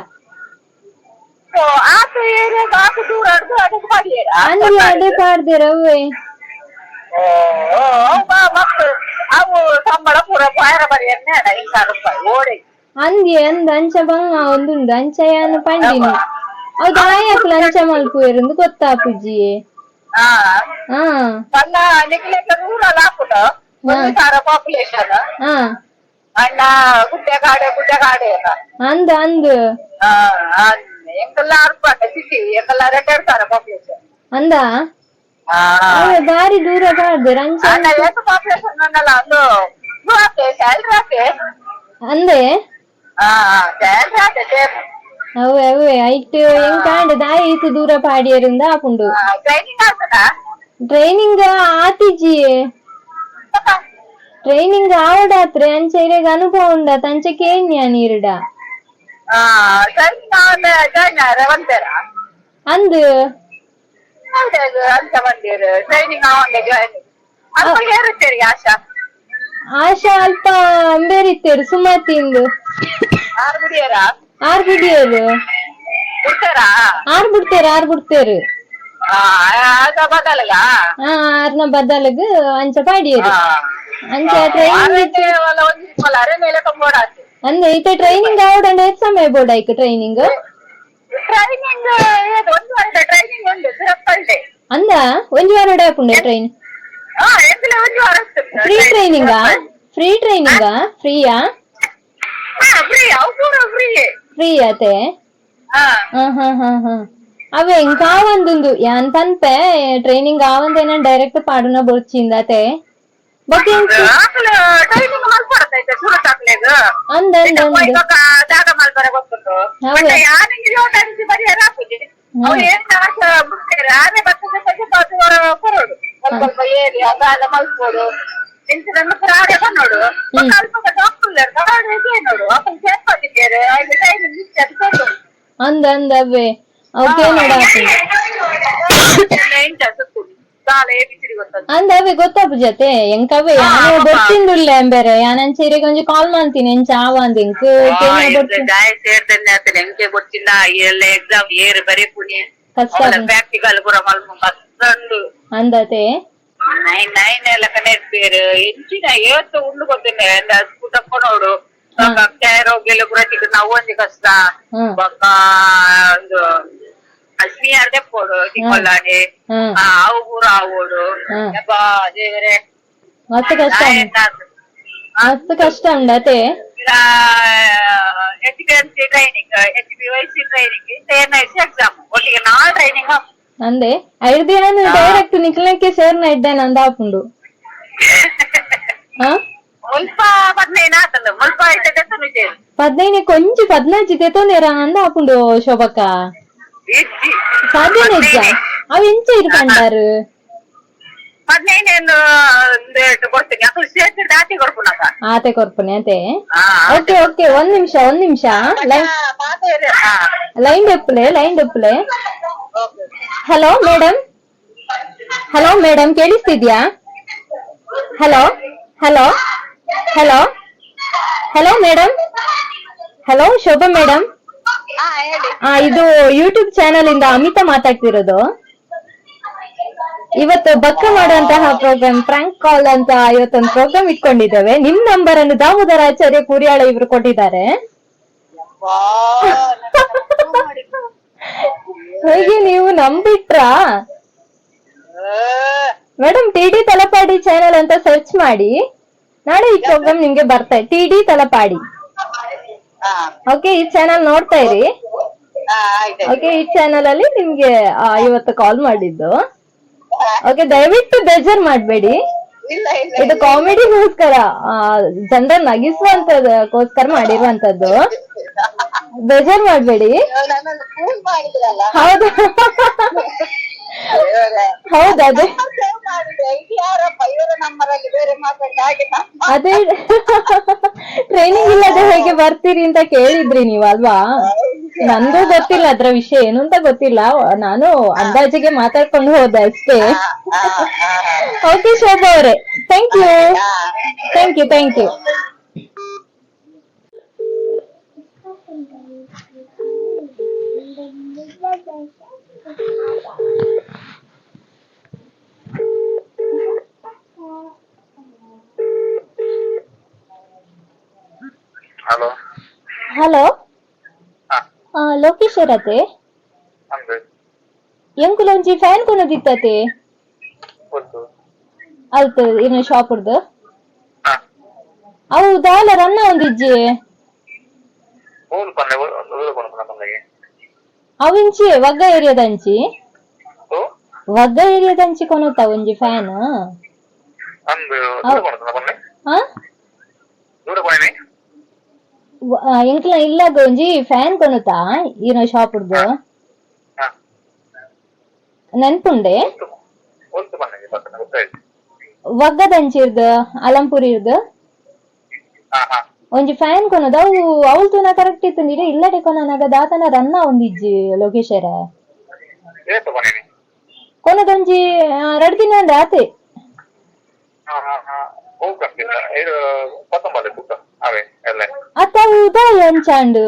ಅಂದ್ ಅಡೆ ಪಾಡ್ದಿರವ್ವೆ ಅಂದಿ ಅಂದ್ ಅಂಚ ಬಂಗ ಒಂದುಂಡು ಅಂಚ ಯಾನು ಪಂಡಿನಿ ಅವು ದಾಯಕ್ಲ ಅಂಚ ಮಲ್ಪುವೆರಂದು ಗೊತ್ತಾಪುಜಿ ಅಂದ್ ಅಂದ್ ಅಂದ ಬಾರಿ ದೂರ ಬಾರ್ದು ಅಂಚ ಅಂದೆ ಅವೇ ಅವೇ ಐಟ್ ಎಂಕಾಂಡ್ ದಾಯಿ ಇತ್ತು ದೂರ ಪಾಡಿಯರಿಂದ ಆಪುಂಡು ಟ್ರೈನಿಂಗ್ ಆತಿಜಿ ಟ್ರೈನಿಂಗ್ ಆವಡಾತ್ರೆ ಅಂಚ ಇರೆಗ್ ಅನುಭವ ಉಂಡತ್ ಅಂಚ ಕೇನ್ಯ ನೀರುಡ ಅಂದ್ ಆಶಾ ಅಲ್ಪ ಬೇರಿತ್ತೇರು ಸುಮತಿಂದು ಆರ್ ಬಿಡಿಯರು ಆರ್ ಬಿಡ್ತೇರು ಆರ್ನ ಬದಲಗ್ ಅಂಚ ಪಾಡಿಯರು ಅಂಚ ಟ್ರೈನಿಂಗ್ ಅಂದೆ ಈತ ಟ್ರೈನಿಂಗ್ ಆವಡಂಡ ಎಷ್ಟ್ ಸಮಯ ಬೋಡಾಯ್ಕ ಟ್ರೈನಿಂಗ್ ಅಂದ ಒಂಜಿ ವಾರ ಡಾಪುಂಡೆ ಟ್ರೈನ್ ಫ್ರೀ ಟ್ರೈನಿಂಗಾ ಫ್ರೀಯಾ ಫ್ರೀ ಆತೆ ಅವೇ ಕಾವಂದು ಯಾನ್ ಪನ್ಪೆ ಟ್ರೈನಿಂಗ್ ಆವಂದೇನ ಡೈರೆಕ್ಟ್ ಪಾಡುನ ಬೋರ್ಚಿಂದತೆ ಬಟ್ ಅಂದವೇ ಅವಕ್ಕೆ ಅಂದವೇ ಗೊತ್ತಾಪು ಜತೆ ಎಂಕವೇ ಯಾನು ಗೊತ್ತಿಂದುಲ್ಲ ಎಂಬೇರೆ ಯಾನಂಚ ಇರೆಗ್ ಒಂಜಿ ಕಾಲ್ ಮಾಡ್ತೀನಿ ಎಂಚ ಆವ ಅಂದ್ ಎಂಕ್ ಗೊತ್ತಿಲ್ಲ ಎಕ್ಸಾಮ್ ಏರ್ ಬರೀ ಪುಣಿ ಕಷ್ಟ ಪ್ರಾಕ್ಟಿಕಲ್ ಪೂರ ಮಲ್ಪ ಕಷ್ಟಂಡು ಅಂದತೆ ನೈನ್ ಎಲ್ಲ ಕನೆಕ್ಟ್ ಎಂಚಿನ ಏತ್ತು ಉಂಡು ಗೊತ್ತಿಲ್ಲ ಸ್ಕೂಟಪ್ಪ ನೋಡು ಹೋಗ್ಲಿಲ್ಲ ಪುರಟಿಗೆ ನಾವು ಒಂದಿ ಕಷ್ಟ ಬೊಕ್ಕ ಒಂದು ಅಶ್ಮಿಯಾರ್ ದೆಪ್ಪೋಡು ತಿಕ್ಕೊಲ್ಲಾಡಿ ಅವು ಪೂರ ಆವೋಡು ದೇವರೇ ಮಸ್ತ್ ಕಷ್ಟ ಉಂಡತೆ HPMC training HPYC training TNIC exam ಒಟ್ಟಿಗೆ ನಾ ಟ್ರೈನಿಂಗ್ ಅಂದೆ 5 ದಿನ ಡೈರೆಕ್ಟ್ ನಿಕ್ಲಕ್ಕೆ ಸೇರ್ನ ಇದ್ದೇನೆ ಅಂದ ಹಾಕೊಂಡು ಮುಲ್ಪ 15 ಆತಲ್ಲ ಮುಲ್ಪ 15 ಕೊಂಚಿ 14 ತೆತೋನೇರ ಅಂದ ಹಾಕೊಂಡು ಶೋಭಕ್ಕ ಸಾಧ್ಯನೇ ಇಜ್ಜ ಅವ್ ಎಂಚ ಇರ್ಕಂಡಾರು 15 ಕೊಡ್ತೀನಿ ಅದು ಸೇರ್ಸಿ ದಾಟಿ ಕೊಡ್ಪುನಕ ಆತೆ ಕೊರ್ಪುನೆ ಅಂತೆ ಓಕೆ ಒಂದ್ ನಿಮಿಷ ಲೈನ್ ಡೆಪ್ಪಲೆ ಹಲೋ ಮೇಡಮ್ ಕೇಳಿಸ್ತಿದ್ಯಾ ಹಲೋ ಮೇಡಮ್ ಶೋಭಾ ಮೇಡಮ್ ಇದು ಯೂಟ್ಯೂಬ್ ಚಾನೆಲ್ ಇಂದ ಅಮಿತಾ ಮಾತಾಡ್ತಿರೋದು. ಇವತ್ತು ಬಕ್ಕ ಮಾಡುವಂತಹ ಪ್ರೋಗ್ರಾಮ್ ಫ್ರಾಂಕ್ ಕಾಲ್ ಅಂತ ಇವತ್ತೊಂದು ಪ್ರೋಗ್ರಾಮ್ ಇಟ್ಕೊಂಡಿದ್ದೇವೆ. ನಿಮ್ ನಂಬರ್ ಅನ್ನು ದಾಮೋದರ ಆಚಾರ್ಯ ಕುರಿಯಾಳ ಇವ್ರು ಕೊಟ್ಟಿದ್ದಾರೆ. ಹೇಗೆ ನೀವು ನಂಬಿಟ್ರಾ ಮೇಡಮ್? TD ತಲಪಾಡಿ ಚಾನೆಲ್ ಅಂತ ಸರ್ಚ್ ಮಾಡಿ, ನಾಳೆ ಈ ಪ್ರೋಗ್ರಾಮ್ ನಿಮ್ಗೆ ಬರ್ತಾ ಇದೆ. TD ತಲಪಾಡಿ ಓಕೆ, ಈ ಚಾನಲ್ ನೋಡ್ತಾ ಇರಿ. ಆಯ್ತು. ಓಕೆ, ಈ ಚಾನಲ್ ಅಲ್ಲಿ ನಿಮ್ಗೆ ಇವತ್ತು ಕಾಲ್ ಮಾಡಿದ್ದು. ಓಕೆ, ದಯವಿಟ್ಟು ಬೇಜಾರ್ ಮಾಡ್ಬೇಡಿ. ಇಲ್ಲ ಇಲ್ಲ ಇದು ಕಾಮಿಡಿಗೋಸ್ಕರ, ಜನರ ನಗಿಸುವಂತದಕ್ಕೋಸ್ಕರ ಮಾಡಿರುವಂತದ್ದು. ಬೇಜಾರ್ ಮಾಡ್ಬೇಡಿ. ನನ್ನನ್ನು ಫೋನ್ ಮಾಡಿದ್ರಲ್ಲ. ಹೌದು ಹೌದು, ಅದೇ ಯಾರಪ್ಪ ಇವರ ನಂಬರಲ್ಲಿ ಬೇರೆ ಮಾತಾಡಿ ಹಾಗೆ ಅದೇ ಟ್ರೈನಿಂಗ್ ಇಲ್ಲದೆ ಹೇಗೆ ಬರ್ತೀರಿ ಅಂತ ಕೇಳಿದ್ರಿ ನೀವು ಅಲ್ವಾ? ನಂಗೂ ಗೊತ್ತಿಲ್ಲ ಅದ್ರ ವಿಷಯ ಏನು ಅಂತ ಗೊತ್ತಿಲ್ಲ, ನಾನು ಅಂದಾಜಿಗೆ ಮಾತಾಡ್ಕೊಂಡು ಹೋದೆ ಅಷ್ಟೇ. ಓಕೆ ಶೋಭಾ ಅವರೇ, thank you thank you thank you. Hello hello, Lokesh ಅವರತ್ತೆ ಅಂದ್ರೆ ಎಂಕುಲ ಒಂಜಿ ಫ್ಯಾನ್ ಕೊನೋದಿತ್ತತೆ ಗೊತ್ತು. ಅಲ್ತು ಇನ್ನು ಶಾಪುರ್ದು ಹಾ ಅವು ದಾಲ ರನ್ನ ಒಂದಿಜ್ಜಿ ಮೂಲು ಪನ್ನೆ ಊರು ಕೊಡ್ತಾನ ಪನ್ನೆಗೆ ಅವಿಂಚಿ ವಗ್ಗ ಏರಿಯಾದಂಚಿ ಓ ವಗ್ಗ ಏರಿಯಾದಂಚಿ ಕೊನೋತ ಒಂಜಿ ಫ್ಯಾನ್ ಅಂದು ದೂರ ಕೊಡ್ತಾನ ಪನ್ನೆ ಹಾ ದೂರ ಕೊಯ್ನಿ ಎಂಕ್ಲ ಇಲ್ಲಾಗ ಒಂಜಿ ಫ್ಯಾನ್ ಕೊನುತಾ ಇನ್ನು ಶಾಪುರ್ದು ಹಾ ನೆನ್ಪುಂಡೆ ಒಲ್ತು ಪನ್ನೆಗೆ ಪಕ್ಕನ ಗೊತ್ತಾಯ್ತು. ವಗ್ಗದಂಚಿರ್ದು ಅಲಂಪುರಿರ್ದು ಹಾ ಹಾ ಒಂಜಿ ಫ್ಯಾನ್ ಕೊನೋದು ಅವು ಅವಳು ತೂನ ಕರೆಕ್ಟ್ ಇತ್ತು ನೀಡೆ ಇಲ್ಲಡೆ ಕೊನನಾಗ ದಾತನ ರನ್ನ ಒಂದಿಜ್ಜಿ ಲೋಕೇಶರ ಏತು ಪನ್ನೆನಿ ಕೊನದೊಂಜಿ 2 ದಿನ ಅಂದ ಆತೆ ಹಾ ಹಾ ಹಾ ಹೋಗ್ ಕರ್ತಿಲ್ಲ ಇದು 19 ಪುಟ್ಟ ಅವೇ ಎಲ್ಲ ಅತ್ತ ಉದ ಎಂಚಾಂಡು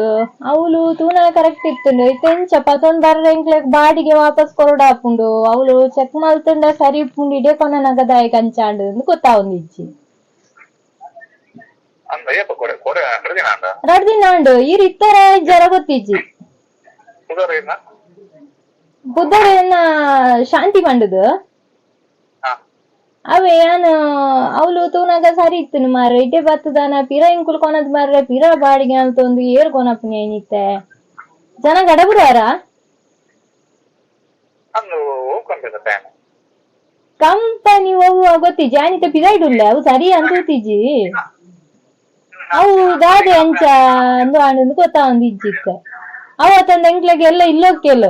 ಅವಳು ತೂನ ಕರೆಕ್ಟ್ ಇತ್ತುಂಡು ಇತ್ತೆಂಚ ಪತೊಂದು ಬರ್ರೆ ಎಂಕ್ಲೆಗ್ ಬಾಡಿಗೆ ವಾಪಸ್ ಕೊರಡಾಪುಂಡು ಅವಳು ಚೆಕ್ ಮಲ್ತುಂಡ ಸರಿ ಇಪ್ಪುಂಡು ಇಡೆ ಕೊನನಾಗ ದಾಯಕ ಅಂಚಾಂಡು ಅಂದ್ ಗೊತ್ತಾ ಒಂದಿಜ್ಜಿ ಅಂದ ಏಪ ಕೊಡೆ ಕೊಡೆ 2 ದಿನ ಅಂದ 2 ದಿನ ಉಂಡು ಈರ್ ಇತ್ತರ ಜರ ಗೊತ್ತಿಜ್ಜಿ ಸುಧಾರ ಏನ ಬುದ್ಧರೇನ ಶಾಂತಿ ಪಂಡುದು ಹಾ ಅವೇ ಯಾನು ಅವಳು ತೂನಾಗ ಸರಿ ಇತ್ತು ಮಾರ್ರೆ ಇಟೆ ಬತ್ತದಾನ ಪಿರ ಇಂಕುಲ್ ಕೊನದ್ ಮಾರ್ರೆ ಪಿರ ಬಾಡಿಗೆ ಅಂತೊಂದು ಏರ್ ಕೊನಪುನಿ ಏನಿತ್ತೆ ಜನ ಗಡಬುರಾರ ಅಂದು ಹೋಗ್ ಕರ್ತಿದ್ದ ಟೈಮ್ ಕಂಪನಿ ಹೋಗುವ ಗೊತ್ತಿಜ್ಜಿ ಆನಿತ ಪಿರಾಯ್ಡುಲ್ಲ ಅವು ಸರಿ ಅಂತೂತಿಜ್ಜಿ ಅವು ದಾದೆ ಅಂಚ ಅಂದು ಆಂಡು ಗೊತ್ತಾ ಒಂದು ಇಜ್ಜಿತ್ತ ಅವತ್ತೊಂದು ಎಂಕ್ಲೆಗೆ ಎಲ್ಲ ಇಲ್ಲೋಕ್ಕೆಲ್ಲ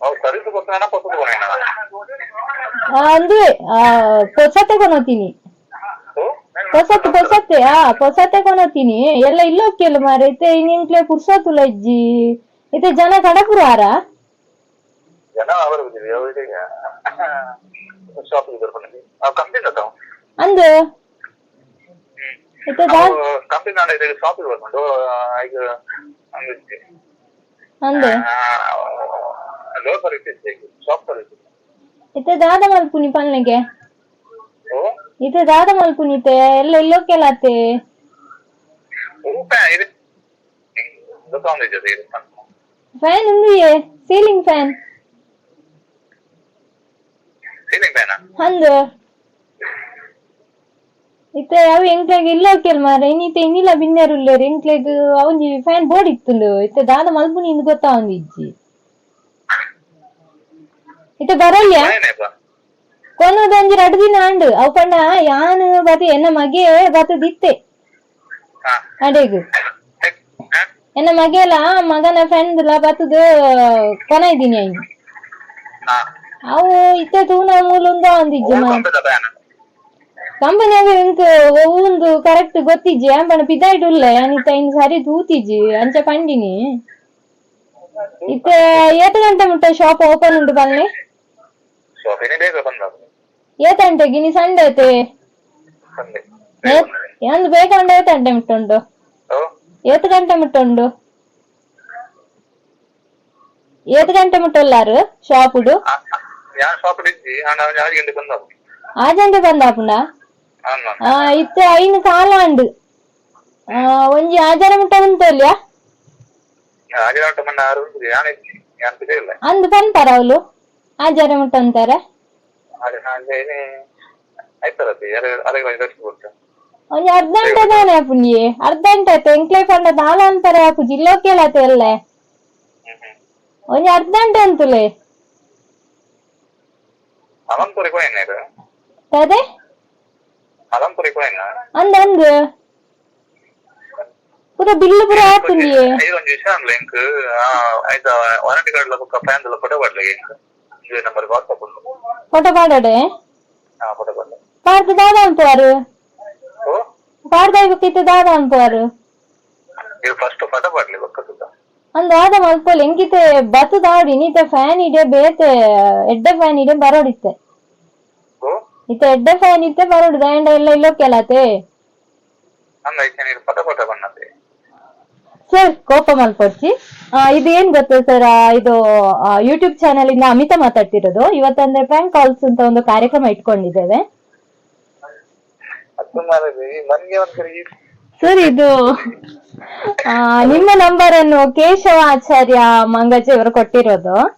ಅವು ಸರಿದು ಗೊತ್ತಾನ ಕೊತ್ತದು ಕೊನೇನ ಅಂದು ಪೊಸತ್ತೆ ಕೊನೋತೀನಿ ಓ ಪೊಸತ್ತೆ ಕೊನೋತೀನಿ ಎಲ್ಲ ಇಲ್ಲೋಕ್ಕೆಲ್ಲ ಮಾರೆ ಇತ್ತೆ ಇಂಕ್ಲೆ ಪುರ್ಸೋತುಲ ಇಜ್ಜಿ ಇತ್ತೆ ಜನ ಕಡಪುರಾರ ಜನ ಅವರು ಬಿದ್ದಿರಿ ಅವರಿಗೆ ಶಾಪ್ ಇದ್ರು ಪನ್ನೆಗೆ ಅವು ಕಂಪ್ಲೀಟ್ ಅದಾವ ಅಂದು ಇತ್ತೆ ಕಂಪ್ಲೀಟ್ ನಾಳೆ ಇದೆ ಶಾಪ್ ಇರ್ಬೇಕು ಈಗ ಅಂದಿದ್ದೆ ಅಂದು ಲೋಕಲ್ ಇಟ್ಟಿದ್ದೆ ಶಾಪ್ ಇಟ್ಟಿದ್ದೆ ಇತ್ತೆ ದಾದ ಮಲ್ಪುನಿ ಪನ್ನೆಗೆ ಓ ಇತ್ತೆ ದಾದ ಮಲ್ಪುನಿತೆ ಎಲ್ಲ ಇಲ್ಲೋಕ್ಕೆಲ್ಲ ಅತ್ತೆ ಊಟ ಇದೆ ಗೊತ್ತಾಂದಿದ್ದೆ ಇದು ಫ್ಯಾನ್ ಒಂದು ಸೀಲಿಂಗ್ ಫ್ಯಾನ್ ಸೀಲಿಂಗ್ ಫ್ಯಾನ ಅಂದು ಇತ್ತೆ ಅವು ಎಂಕ್ಲೆಗ್ ಇಲ್ಲೋಕ್ಕೆಲ್ ಮಾರೆ ಇನ್ನಿತ್ತೆ ಇನ್ನಿಲ್ಲ ಬಿನ್ನೆರುಲ್ಲೇರು ಎಂಕ್ಲೆಗ್ ಅವಂಜಿ ಫ್ಯಾನ್ ಬೋರ್ಡ್ ಇತ್ತುಂಡು ಇತ್ತೆ ದಾದ ಮಲ್ಪುನಿ ಇಂದು ಗೊತ್ತಾ ಒಂದಿಜ್ಜಿ ಇತ್ತೆ ಬರಲ್ಯ ಕೊನೊಂದೊಂಜಿ 2 ದಿನ ಅಂಡು ಅವು ಪಂಡ ಯಾನ್ ಬತ್ತೆ ಎನ್ನ ಮಗೆ ಬತ್ತದಿತ್ತೆ ಅಡೆಗು ಎನ್ನ ಮಗೆಲ ಮಗನ ಫ್ರೆಂಡ್ ಲ ಬತ್ತದು ಕೊನ ಇದ್ದೀನಿ ಅಯ್ನು ಅವು ಇತ್ತೆ ತೂನ ಮೂಲುಂದ ಒಂದಿಜ್ಜಿ ಕಂಪನಿಯಾಗ ಇಂಕ್ ಒಂದು ಕರೆಕ್ಟ್ ಗೊತ್ತಿಜ್ಜಿ ಅಂಬಣ ಪಿದಾಯ್ಡುಲ್ಲ ಅನಿತ ಇನ್ ಸರಿ ತೂತಿಜ್ಜಿ ಅಂಚ ಪಂಡಿನಿ ಇತ್ತೆ 8 ಗಂಟೆ ಮುಟ್ಟ ಶಾಪ್ ಓಪನ್ ಉಂಟು ಬನ್ನಿ ಏತ್ ಗಂಟೆಗೆ ನೀ ಸಂಡೆ ಐತೆ ಎಂದು ಬೇಕಂಡ ಏತ್ ಗಂಟೆ ಮುಟ್ಟುಂಡು 8 ಗಂಟೆ ಮುಟ್ಟುಂಡು 8 ಗಂಟೆ ಮುಟ್ಟಲ್ಲಾರು ಶಾಪುಡು 6 ಗಂಟೆ ಬಂದಾಪುಂಡ ಇತ್ತೆ ಐನು ಕಾಲ ಉಂಡು ಒಂಜಿ ಆಜಾರ ಮುಟ್ಟ ಉಂಟಲ್ಯ ಅಂದು ಪನ್ಪಾರ ಅವಳು ಆಜಾರ ಮುಟ್ಟ ಅಂತಾರೆ ಒಂಜಿ ಅರ್ಧ ಗಂಟೆ ದಾನೆ ಆಪುಂಡಿ ಅರ್ಧ ಗಂಟೆ ಆಯ್ತು ಎಂಕ್ಲೆ ಪಂಡ ದಾಲ ಅಂತಾರೆ ಆಪು ಜಿಲ್ಲೋ ಕೇಳತ್ತೆ ಅಲ್ಲೇ ಒಂಜಿ ಅರ್ಧ ಗಂಟೆ ಅಂತುಲೆ ಅಲಂಪುರಿ ಕೋಯನ್ನ ಇದು ಅದೇ ಅಲಂಪುರಿ ಕೋಯನ್ನ ಅಂದ್ ಪೂರ ಬಿಲ್ಲು ಪೂರ ಆಪುಂಡಿ ಇದೊಂದು ವಿಷಯ ಅನ್ಲ ಇಂಕ್ ಆಯ್ತಾ ವಾರಂಟಿ ಕಾರ್ಡ್ ಬುಕ್ಕ ಪ್ಯಾನ್ ಫೋಟೋ ಬರ್ಲಿ ಇಂಕ್ ಇದು ನಂಬರ್ ವಾಟ್ಸಪ್ ಉಂಟು ಫೋಟೋ ಪಾಡಡೆ ಫೋಟೋ ಬರ್ಲಿ ಪಾಡ್ದು ದಾದ ಅಂಪಾರು ಪಾಡ್ದಾಯ್ಬೇಕಿತ್ತು ದಾದ ಅಂಪಾರು ಇದು ಫಸ್ಟ್ ಫೋಟೋ ಬರ್ಲಿ ಬುಕ್ಕ ಸುತ್ತ ಅಂದ್ ಆದ ಮಲ್ಪೋಲ್ ಎಂಕಿತೆ ಬತ್ತು ದಾಡಿ ನೀತೆ ಫ್ಯಾನ್ ಇಡೆ ಬೇತೆ ಎಡ್ಡೆ ಫ್ಯಾನ್ ಇಡೆ ಬರೋಡಿತ್ತೆ ಇತ್ತೆ ಎಡ್ಡೆ ಫ್ಯಾನ್ ಇತ್ತೆ ಬರೋಡು ದಾಂಡ ಎಲ್ಲ ಇಲ್ಲೋ ಕೆಲತೆ ಫೋಟೋ ಬನ್ನತ್ತೆ ಸರ್ ಕೋಪ ಮಲ್ಪೊಡ್ಸಿ ಇದು ಏನ್ ಗೊತ್ತಾ ಸರ್ ಇದು ಯೂಟ್ಯೂಬ್ ಚಾನೆಲ್ ಇಂದ ಅಮಿತಾ ಮಾತಾಡ್ತಿರೋದು ಇವತ್ತಂದ್ರೆ ಪ್ರ್ಯಾಂಕ್ ಕಾಲ್ಸ್ ಅಂತ ಒಂದು ಕಾರ್ಯಕ್ರಮ ಇಟ್ಕೊಂಡಿದ್ದೇವೆ ಸರ್ ಇದು ನಿಮ್ಮ ನಂಬರ್ ಅನ್ನು ಕೇಶವ ಆಚಾರ್ಯ ಮಂಗಜಿ ಅವರು ಕೊಟ್ಟಿರೋದು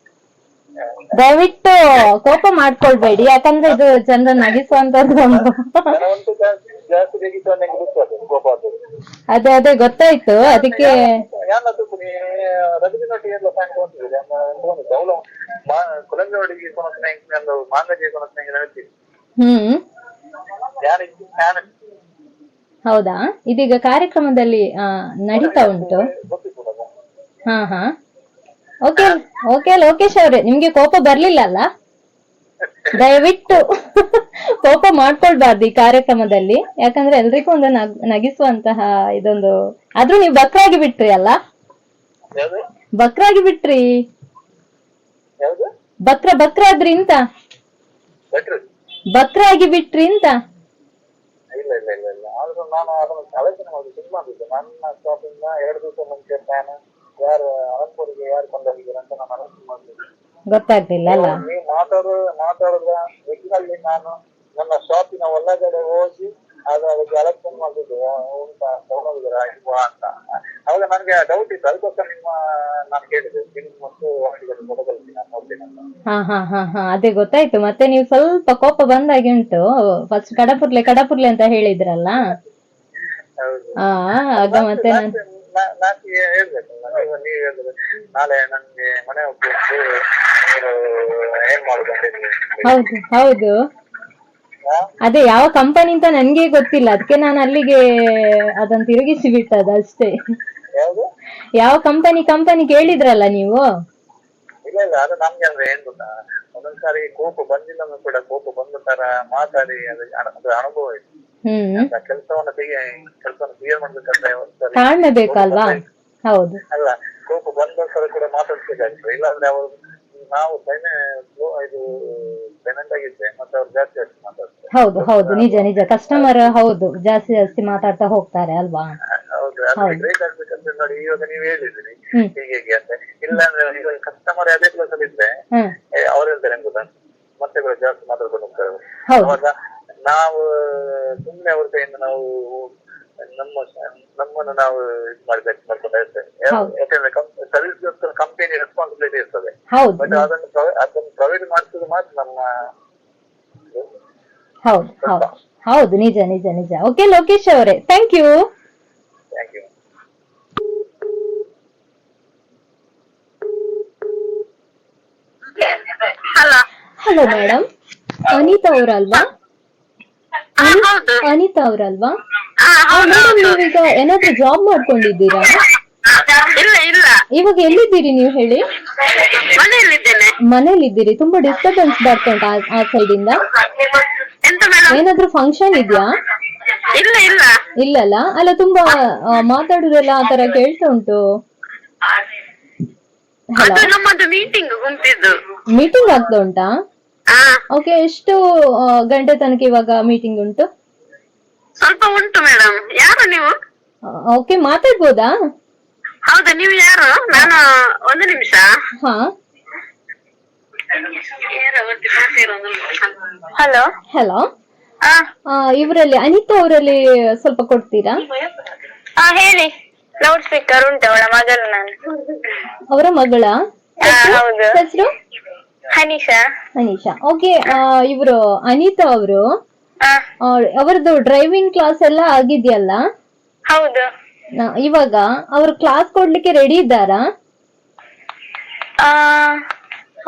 ದಯವಿಟ್ಟು ಕೋಪ ಮಾಡ್ಕೊಳ್ಬೇಡಿ ಯಾಕಂದ್ರೆ ಇದು ಜನರ ನಗಿಸುವಂತದ್ದು ಒಂದು ಅದೇ ಅದೇ ಗೊತ್ತಾಯ್ತು ಅದಕ್ಕೆ ಹೌದಾ ಇದೀಗ ಕಾರ್ಯಕ್ರಮದಲ್ಲಿ ನಡೀತಾ ಉಂಟು ಹಾ ಹಾ ಓಕೆ ಓಕೆ ಲೋಕೇಶ್ ಅವ್ರೆ ನಿಮ್ಗೆ ಕೋಪ ಬರ್ಲಿಲ್ಲ ಅಲ್ಲ ದಯವಿಟ್ಟು ಕೋಪ ಮಾಡ್ಕೊಳ್ಬಾರ್ದು ಈ ಕಾರ್ಯಕ್ರಮದಲ್ಲಿ ಯಾಕಂದ್ರೆ ಎಲ್ರಿಗೂ ಒಂದು ನಗಿಸುವಂತಹ ಇದೊಂದು ಆದ್ರೂ ನೀವು ಬಕ್ರಾಗಿ ಬಿಟ್ರಿ ಅಲ್ಲ ಬಕ್ರಾಗಿ ಬಿಟ್ರಿ ಬಕ್ರಾದ್ರಿ ಅಂತ ಬಕ್ರಾಗಿ ಬಿಟ್ರಿ ಅಂತ ಇಲ್ಲ ಇಲ್ಲ ಇಲ್ಲ ಇಲ್ಲ ಆದ್ರೂ ನಾನು ಅದನ್ನು ಆಲೋಚನೆ ಮಾಡಿ ಸಿನಿಮಾದಿದ್ದೆ ನನ್ನ ಸ್ಟಾಪಿಂದ 2 ದಿವಸ ಮುಂಚೆ ಪ್ಲಾನ್ ಯಾರು ಅನಂತಪುರಿಗೆ ಯಾರು ಕೊಂಡೋಗಿದ್ದೀರ ಅಂತ ನಾನು ಆಲೋಚನೆ ಮಾಡಿದ್ದೆ ಗೊತ್ತಾಗ್ಲಿಲ್ಲ ಅಲ್ಲ ನೀವು ಮಾತಾಡಿದ ವ್ಯಕ್ತಿನಲ್ಲಿ ನಾನು ನನ್ನ ಶಾಪಿನ ಒಳಗಡೆ ಹೋಗಿ ಅದಕ್ಕೆ ಆಲೋಚನೆ ಮಾಡಿದ್ದೆ ಉಂಟಾ ತಗೊಂಡೋಗಿದ್ದೀರಾ ಇಲ್ವಾ ಅಂತ ಅವಾಗ ನನಗೆ ಡೌಟ್ ಇತ್ತು ಅದಕ್ಕೋಸ್ಕರ ನಾನು ಕೇಳಿದೆ ನಿಮ್ಗೆ ಮತ್ತು ಫೋಟೋ ಕಳಿಸಿ ನಾನು ನೋಡ್ತೀನಿ ಅಂತ ಹಾ ಅದೇ ಗೊತ್ತಾಯ್ತು ಮತ್ತೆ ನೀವು ಸ್ವಲ್ಪ ಕೋಪ ಬಂದಾಗೆ ಉಂಟು ಫಸ್ಟ್ ಕಡಪುರ್ಲೆ ಅಂತ ಹೇಳಿದ್ರಲ್ಲ ಆಗ ಮತ್ತೆ ನಾಕಿ ಹೇಳ್ಬೇಕಲ್ಲ ನೀವು ಹೇಳಿದ್ರೆ ನಾಳೆ ನನ್ಗೆ ಮನೆ ಹೋಗ್ಬೇಕು ಏನ್ ಮಾಡ್ಕೊಂಡಿದ್ದೀನಿ ಹೌದು ಹೌದು ಅದೇ ಯಾವ ಕಂಪನಿ ಅಂತ ನನ್ಗೆ ಗೊತ್ತಿಲ್ಲ ಅದಕ್ಕೆ ನಾನು ಅಲ್ಲಿಗೆ ಅದನ್ನ ತಿರುಗಿಸಿ ಬಿಟ್ಟದ ಅಷ್ಟೇ ಯಾವ ಕಂಪನಿ ಕೇಳಿದ್ರಲ್ಲ ನೀವು ಇಲ್ಲ ಇಲ್ಲ ಅದು ನಮ್ಗೆ ಅಂದ್ರೆ ಏನ್ ಗೊತ್ತಾ ಒಂದೊಂದ್ಸಾರಿ ಕೋಪ ಬಂದಿಲ್ಲ ಕೂಡ ಕೋಪ ಬಂದ ತರ ಮಾತಾಡಿ ಅದು ಅನುಭವ ಇದೆ ಕೆಲಸವನ್ನ ಕ್ಲಿಯರ್ ಮಾಡ್ಬೇಕಂದ್ರೆ ತಾಳ್ಮೆ ಬೇಕಲ್ವಾ ಹೌದು ಅಲ್ಲ ಕೋಪ ಬಂದೋಸ್ಕರ ಕೂಡ ಮಾತಾಡ್ಬೇಕಾಗ್ತದೆ ಇಲ್ಲಾಂದ್ರೆ ಅವರು ನಾವು ಇದು ಪೆನೆಂಟ್ ಆಗಿದ್ದೆ ಮತ್ತೆ ಅವ್ರು ಜಾಸ್ತಿ ಮಾತಾಡ್ತಾರೆ ಹೌದು ಹೌದು ನಿಜ ಕಸ್ಟಮರ್ ಹೌದು ಜಾಸ್ತಿ ಮಾತಾಡ್ತಾ ಹೋಗ್ತಾರೆ ಅಲ್ವಾ ಹೌದು ಅದು ಗ್ರೇಟ್ ಆಗ್ಬೇಕಂತ ನೋಡಿ ಇವಾಗ ನೀವು ಹೇಳಿದ್ರಿ ಹೀಗೆ ಅಂತ ಇಲ್ಲಾಂದ್ರೆ ಈಗ ಕಸ್ಟಮರ್ ಅದೇ ಕ್ಲಾಸ್ ಅಲ್ಲಿ ಇದ್ರೆ ಅವ್ರು ಹೇಳ್ತಾರೆ ಏನ್ ಗೊತ್ತಾ ಮತ್ತೆ ಕೂಡ ಜಾಸ್ತಿ ಮಾತಾಡ್ಕೊಂಡು ಹೋಗ್ತಾರೆ ಅವಾಗ ನಾವು ಸುಮ್ಮನೆ ಅವ್ರ ಕೈಯಿಂದ ನಾವು ನಮ್ಮನ್ನು ನಾವು ಇದು ಮಾಡ್ಕೊಂಡು ಇರ್ತೇವೆ ಯಾಕಂದ್ರೆ ಸರ್ವಿಸ್ಗೋಸ್ಕರ ಕಂಪನಿ ರೆಸ್ಪಾನ್ಸಿಬಿಲಿಟಿ ಇರ್ತದೆ ಬಟ್ ಅದನ್ನು ಪ್ರೊವೈಡ್ ಮಾಡ್ತಿದ್ದು ಮಾತ್ರ ನಮ್ಮ ಹೌದು ನಿಜ ಓಕೆ ಲೋಕೇಶ್ ಅವರೇ thank you hello madam Anitha ಅವರಲ್ವಾ ಮೇಡಮ್ ನೀವೀಗ ಏನಾದ್ರೂ ಜಾಬ್ ಮಾಡ್ಕೊಂಡಿದ್ದೀರಾ ಇವಾಗ ಎಲ್ಲಿದ್ದೀರಿ ನೀವು ಹೇಳಿ ಮನೇಲಿದ್ದೀರಿ ತುಂಬಾ ಡಿಸ್ಟರ್ಬೆನ್ಸ್ ಬರ್ತಾ ಉಂಟು ಆ ಸೈಡ್ ಇಂದ ಏನಾದ್ರೂ ಫಂಕ್ಷನ್ ಇದೆಯಾ ಇಲ್ಲಲ್ಲ ಅಲ್ಲ ತುಂಬಾ ಮಾತಾಡುದೆಲ್ಲ ಆತರ ಕೇಳ್ತಾ ಉಂಟು ಮೀಟಿಂಗ್ ಆಗ್ತಾ ಉಂಟಾ ಓಕೆ ಎಷ್ಟು ಗಂಟೆ ತನಕ ಇವಾಗ ಮೀಟಿಂಗ್ ಉಂಟು ಸ್ವಲ್ಪ ಉಂಟು ಮೇಡಮ್ ಯಾರು ನೀವು ಓಕೆ ಮಾತಾಡ್ಬೋದಾ ಹೌದಾ ನೀವು ಯಾರು ನಾನು ಒಂದು ನಿಮಿಷ ಹಾ ಹಲೋ ಹಲೋ ಇವರಲ್ಲಿ ಅನಿತಾ ಅವರಲ್ಲಿ ಸ್ವಲ್ಪ ಕೊಡ್ತೀರಾ ಹೇಳಿ ಲೌಡ್ ಸ್ಪೀಕರ್ ಉಂಟು ಅವಳ ಮಗಳು ನಾನು ಅವರ ಮಗಳ ಹೌದು ಹೆಸರು ಹನೀಶಾ ಓಕೆ ಇವರು ಅನಿತಾ ಅವರು ಅವರದ್ದು ಡ್ರೈವಿಂಗ್ ಕ್ಲಾಸ್ ಎಲ್ಲ ಆಗಿದೆಯಲ್ಲ, ಹೌದು. ಇವಾಗ ಅವ್ರು ಕ್ಲಾಸ್ ಕೊಡ್ಲಿಕ್ಕೆ ರೆಡಿ ಇದ್ದಾರಾ?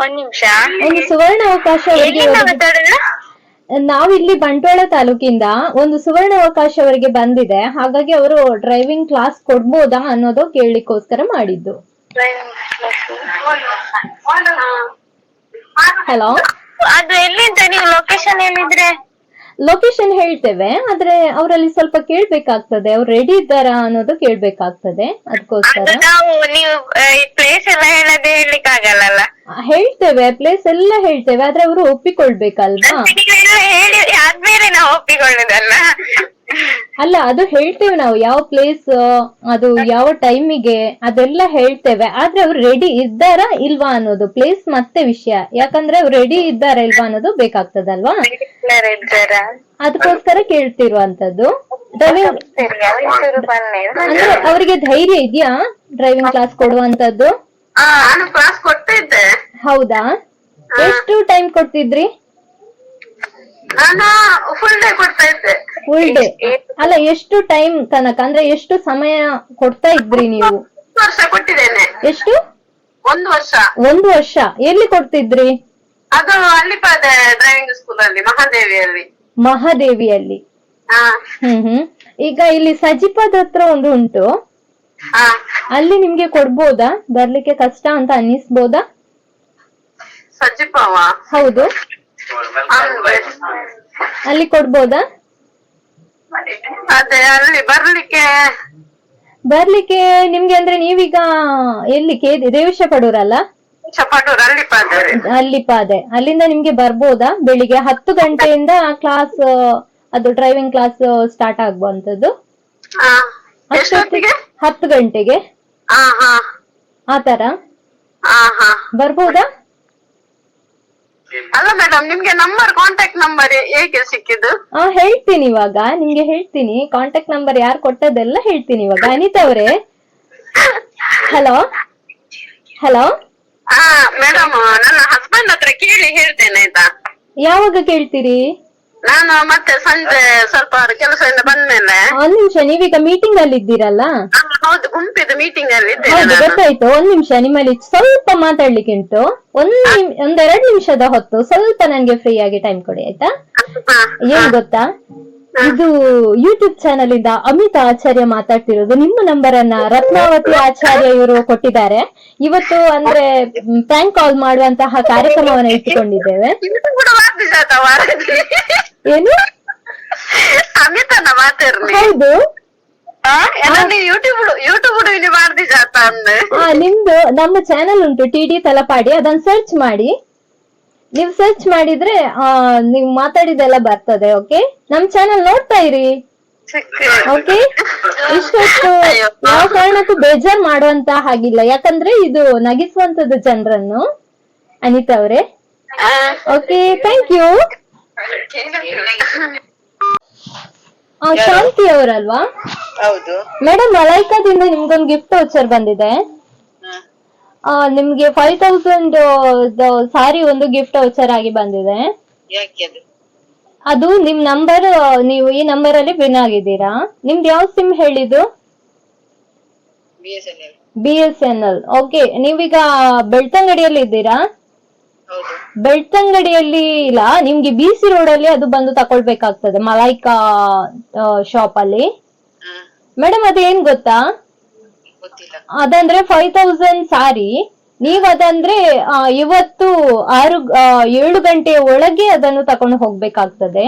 ಒಂದ್ ನಿಮಿಷ. ಒಂದು ಸುವರ್ಣ ಅವಕಾಶ ಅವರಿಗೆ ನಾವಿಲ್ಲಿ ಬಂಟ್ವಾಳ ತಾಲೂಕಿಂದ ಒಂದು ಸುವರ್ಣ ಅವಕಾಶ ಅವರಿಗೆ ಬಂದಿದೆ, ಹಾಗಾಗಿ ಅವರು ಡ್ರೈವಿಂಗ್ ಕ್ಲಾಸ್ ಕೊಡ್ಬೋದಾ ಅನ್ನೋದು ಕೇಳಲಿಕ್ಕೋಸ್ಕರ ಮಾಡಿದ್ದು. ಹಲೋ, ಅದು ಎಲ್ಲಿಂದ ನೀವು ಲೊಕೇಶನ್ ಹೇಳಿದ್ರೆ? ಲೊಕೇಶನ್ ಹೇಳ್ತೇವೆ, ಆದ್ರೆ ಅವರಲ್ಲಿ ಸ್ವಲ್ಪ ಕೇಳ್ಬೇಕಾಗ್ತದೆ, ಅವ್ರು ರೆಡಿ ಇದ್ದಾರಾ ಅನ್ನೋದು ಕೇಳ್ಬೇಕಾಗ್ತದೆ. ಅದಕ್ಕೋಸ್ಕರ ನೀವು ಪ್ಲೇಸ್ ಎಲ್ಲ ಹೇಳದೆ ಹೇಳಲಿಕ್ಕೆ ಆಗಲ್ಲ. ಹೇಳ್ತೇವೆ, ಪ್ಲೇಸ್ ಎಲ್ಲ ಹೇಳ್ತೇವೆ, ಆದ್ರೆ ಅವರು ಒಪ್ಪಿಕೊಳ್ಬೇಕಲ್ವಾ? ಹೇಳಿ ಆದ್ಮೇಲೆ ನಾವು ಒಪ್ಪಿಕೊಳ್ಳುದಲ್ಲ. ಅಲ್ಲ, ಅದು ಹೇಳ್ತೇವೆ ನಾವು, ಯಾವ ಪ್ಲೇಸ್, ಅದು ಯಾವ ಟೈಮಿಗೆ, ಅದೆಲ್ಲ ಹೇಳ್ತೇವೆ. ಆದ್ರೆ ಅವ್ರು ರೆಡಿ ಇದ್ದಾರಾ ಇಲ್ವಾ ಅನ್ನೋದು ಪ್ಲೇಸ್ ಮತ್ತೆ ವಿಷಯ. ಯಾಕಂದ್ರೆ ಅವ್ರು ರೆಡಿ ಇದ್ದಾರಾ ಇಲ್ವಾ ಅನ್ನೋದು ಬೇಕಾಗ್ತದಲ್ವಾ, ಅದಕ್ಕೋಸ್ಕರ ಕೇಳ್ತಿರುವಂತದ್ದು. ಡ್ರೈವಿಂಗ್ ಅಂದ್ರೆ ಅವರಿಗೆ ಧೈರ್ಯ ಇದೆಯಾ ಡ್ರೈವಿಂಗ್ ಕ್ಲಾಸ್ ಕೊಡುವಂತದ್ದು? ಕ್ಲಾಸ್ ಕೊಡ್ತಿದ್ದೆ. ಹೌದಾ? ಎಷ್ಟು ಟೈಮ್ ಕೊಡ್ತಿದ್ರಿ? ನಾನು ಫುಲ್ ಡೇ ಕೊಡ್ತಾ ಇದ್ದೆ. ಫುಲ್ ಡೇ ಅಲ್ಲ, ಎಷ್ಟು ಟೈಮ್ ತನಕ, ಅಂದ್ರೆ ಎಷ್ಟು ಸಮಯ ಕೊಡ್ತಾ ಇದ್ರಿ ನೀವು? ವರ್ಷ ಕೊಟ್ಟಿದ್ದೇನೆ. ಎಷ್ಟು? 1 ವರ್ಷ. 1 ವರ್ಷ. ಎಲ್ಲಿ ಕೊಡ್ತಿದ್ರಿ? ಅದು ಅಲ್ಲಿಪಾದ ಡ್ರೈವಿಂಗ್ ಸ್ಕೂಲ್ ಅಲ್ಲಿ, ಮಹಾದೇವಿಯಲ್ಲಿ. ಮಹಾದೇವಿಯಲ್ಲಿ. ಈಗ ಇಲ್ಲಿ ಸಜಿಪಾದ ಹತ್ರ ಒಂದು ಉಂಟು, ಅಲ್ಲಿ ನಿಮ್ಗೆ ಕೊಡ್ಬೋದಾ? ಬರ್ಲಿಕ್ಕೆ ಕಷ್ಟ ಅಂತ ಅನ್ನಿಸ್ಬೋದಾ? ಸಜಿಪಾವ? ಹೌದು, ಅಲ್ಲಿ ಕೊಡ್ಬೋದಾ? ಅದೇ ಅಲ್ಲಿ ಬರ್ಲಿಕ್ಕೆ ನಿಮ್ಗೆ ಅಂದ್ರೆ ನೀವೀಗ ಎಲ್ಲಿ ರೇವಶ ಪಡೂರಲ್ಲ? ಅಲ್ಲಿಪಾದೆ, ಅಲ್ಲಿಂದ ನಿಮ್ಗೆ ಬರ್ಬೋದಾ? ಬೆಳಿಗ್ಗೆ 10 ಗಂಟೆಯಿಂದ ಕ್ಲಾಸ್, ಅದು ಡ್ರೈವಿಂಗ್ ಕ್ಲಾಸ್ ಸ್ಟಾರ್ಟ್ ಆಗುವಂತದ್ದು. 10 ಗಂಟೆಗೆ ಆತರ ಬರ್ಬೋದಾ? ಅಲ್ಲ ಮೇಡಮ್, ನಿಮ್ಗೆ ಕಾಂಟ್ಯಾಕ್ಟ್ ನಂಬರ್ ಹೇಗೆ ಸಿಕ್ಕಿದ್ದು? ಹೇಳ್ತೀನಿ, ಇವಾಗ ನಿಮ್ಗೆ ಹೇಳ್ತೀನಿ. ಕಾಂಟ್ಯಾಕ್ಟ್ ನಂಬರ್ ಯಾರು ಕೊಟ್ಟದೆಲ್ಲ ಹೇಳ್ತೀನಿ ಇವಾಗ. ಅನಿತಾ ಅವರೇ, ಹಲೋ ಹಲೋ. ಮೇಡಮ್, ನನ್ನ ಹಸ್ಬೆಂಡ್ ಹತ್ರ ಕೇಳಿ ಹೇಳ್ತೇನೆ ಆಯ್ತಾ? ಯಾವಾಗ ಕೇಳ್ತೀರಿ? ನಾನು ಮತ್ತೆ ಸಂಜೆ ಸ್ವಲ್ಪ ಕೆಲಸದಿಂದ ಬಂದ್ಮೇಲೆ. ಒಂದ್ ನಿಮಿಷ, ನೀವೀಗ ಮೀಟಿಂಗ್ ಅಲ್ಲಿ ಇದ್ದೀರಲ್ಲ? ಹೌದು, ಗುಂಪಿದ ಮೀಟಿಂಗ್ ಅಲ್ಲಿ ಹೌದು, ಗೊತ್ತಾಯ್ತು. ಒಂದ್ ನಿಮಿಷ, ನಿಮ್ಮಲ್ಲಿ ಸ್ವಲ್ಪ ಮಾತಾಡ್ಲಿಕ್ಕೆ ಉಂಟು. 1-2 ನಿಮಿಷದ ಹೊತ್ತು ಸ್ವಲ್ಪ ನನ್ಗೆ ಫ್ರೀ ಆಗಿ ಟೈಮ್ ಕೊಡಿ, ಆಯ್ತಾ? ಏನ್ ಗೊತ್ತಾ, ಇದು ಯೂಟ್ಯೂಬ್ ಚಾನಲ್ ಇಂದ ಅಮಿತಾ ಆಚಾರ್ಯ ಮಾತಾಡ್ತಿರೋದು. ನಿಮ್ಮ ನಂಬರ್ ಅನ್ನ ರತ್ನಾವತಿ ಆಚಾರ್ಯ ಇವರು ಕೊಟ್ಟಿದ್ದಾರೆ. ಇವತ್ತು ಅಂದ್ರೆ ಪ್ರ್ಯಾಂಕ್ ಕಾಲ್ ಮಾಡುವಂತಹ ಕಾರ್ಯಕ್ರಮವನ್ನ ಇಟ್ಟುಕೊಂಡಿದ್ದೇವೆ. ಏನು? ಅಮಿತನ ಮಾತಾಡ್ರಿ. ಹೌದು, ನಿಮ್ದು ನಮ್ಮ ಚಾನೆಲ್ ಉಂಟು TD ತಲಪಾಡಿ, ಅದನ್ನ ಸರ್ಚ್ ಮಾಡಿ. ನೀವು ಸರ್ಚ್ ಮಾಡಿದ್ರೆ ನೀವು ಮಾತಾಡಿದೆಲ್ಲ ಬರ್ತದೆ. ಓಕೆ, ನಮ್ ಚಾನೆಲ್ ನೋಡ್ತಾ ಇರಿ. ಓಕೆ, ಇಷ್ಟೊತ್ತು ಯಾವ ಕಾರಣಕ್ಕೂ ಬೇಜಾರ್ ಮಾಡುವಂತ ಹಾಗಿಲ್ಲ, ಯಾಕಂದ್ರೆ ಇದು ನಗಿಸುವಂತದ್ದು ಜನರನ್ನು. ಅನಿತಾ ಅವರೇ, ಓಕೆ, ಥ್ಯಾಂಕ್ ಯು. ಶಾಂತಿ ಅವರಲ್ವಾ? ಹೌದು ಮೇಡಮ್, ಮಲೈಕಾದಿಂದ ನಿಮ್ಗೊಂದು ಗಿಫ್ಟ್ ವೌಚರ್ ಬಂದಿದೆ. ನಿಮ್ಗೆ 5000 ಸಾರಿ ಒಂದು ಗಿಫ್ಟ್ ವೌಚರ್ ಆಗಿ ಬಂದಿದೆ. ಅದು ನಿಮ್ ನಂಬರ್, ನೀವು ಈ ನಂಬರ್ ಅಲ್ಲಿ ವಿನ್ ಆಗಿದ್ದೀರಾ. ನಿಮ್ದು ಯಾವ ಸಿಮ್ ಹೇಳಿದ್ದು? BSNL. ಓಕೆ, ನೀವೀಗ ಬೆಳ್ತಂಗಡಿಯಲ್ಲಿ ಇದ್ದೀರಾ? ಬೆಳ್ತಂಗಡಿಯಲ್ಲಿ ಇಲ್ಲ, ನಿಮ್ಗೆ BC ರೋಡ್ ಅಲ್ಲಿ ಅದು ಬಂದು ತಕೊಳ್ಬೇಕಾಗ್ತದೆ, ಮಲೈಕಾ ಶಾಪ್ ಅಲ್ಲಿ. ಮೇಡಮ್, ಅದೇನ್ ಗೊತ್ತಾ, ಅದಂದ್ರೆ 5000 ಸಾರಿ. ನೀವ್ ಅದಂದ್ರೆ ಇವತ್ತು 7 ಗಂಟೆಯ ಒಳಗೆ ಅದನ್ನು ತಕೊಂಡು ಹೋಗ್ಬೇಕಾಗ್ತದೆ.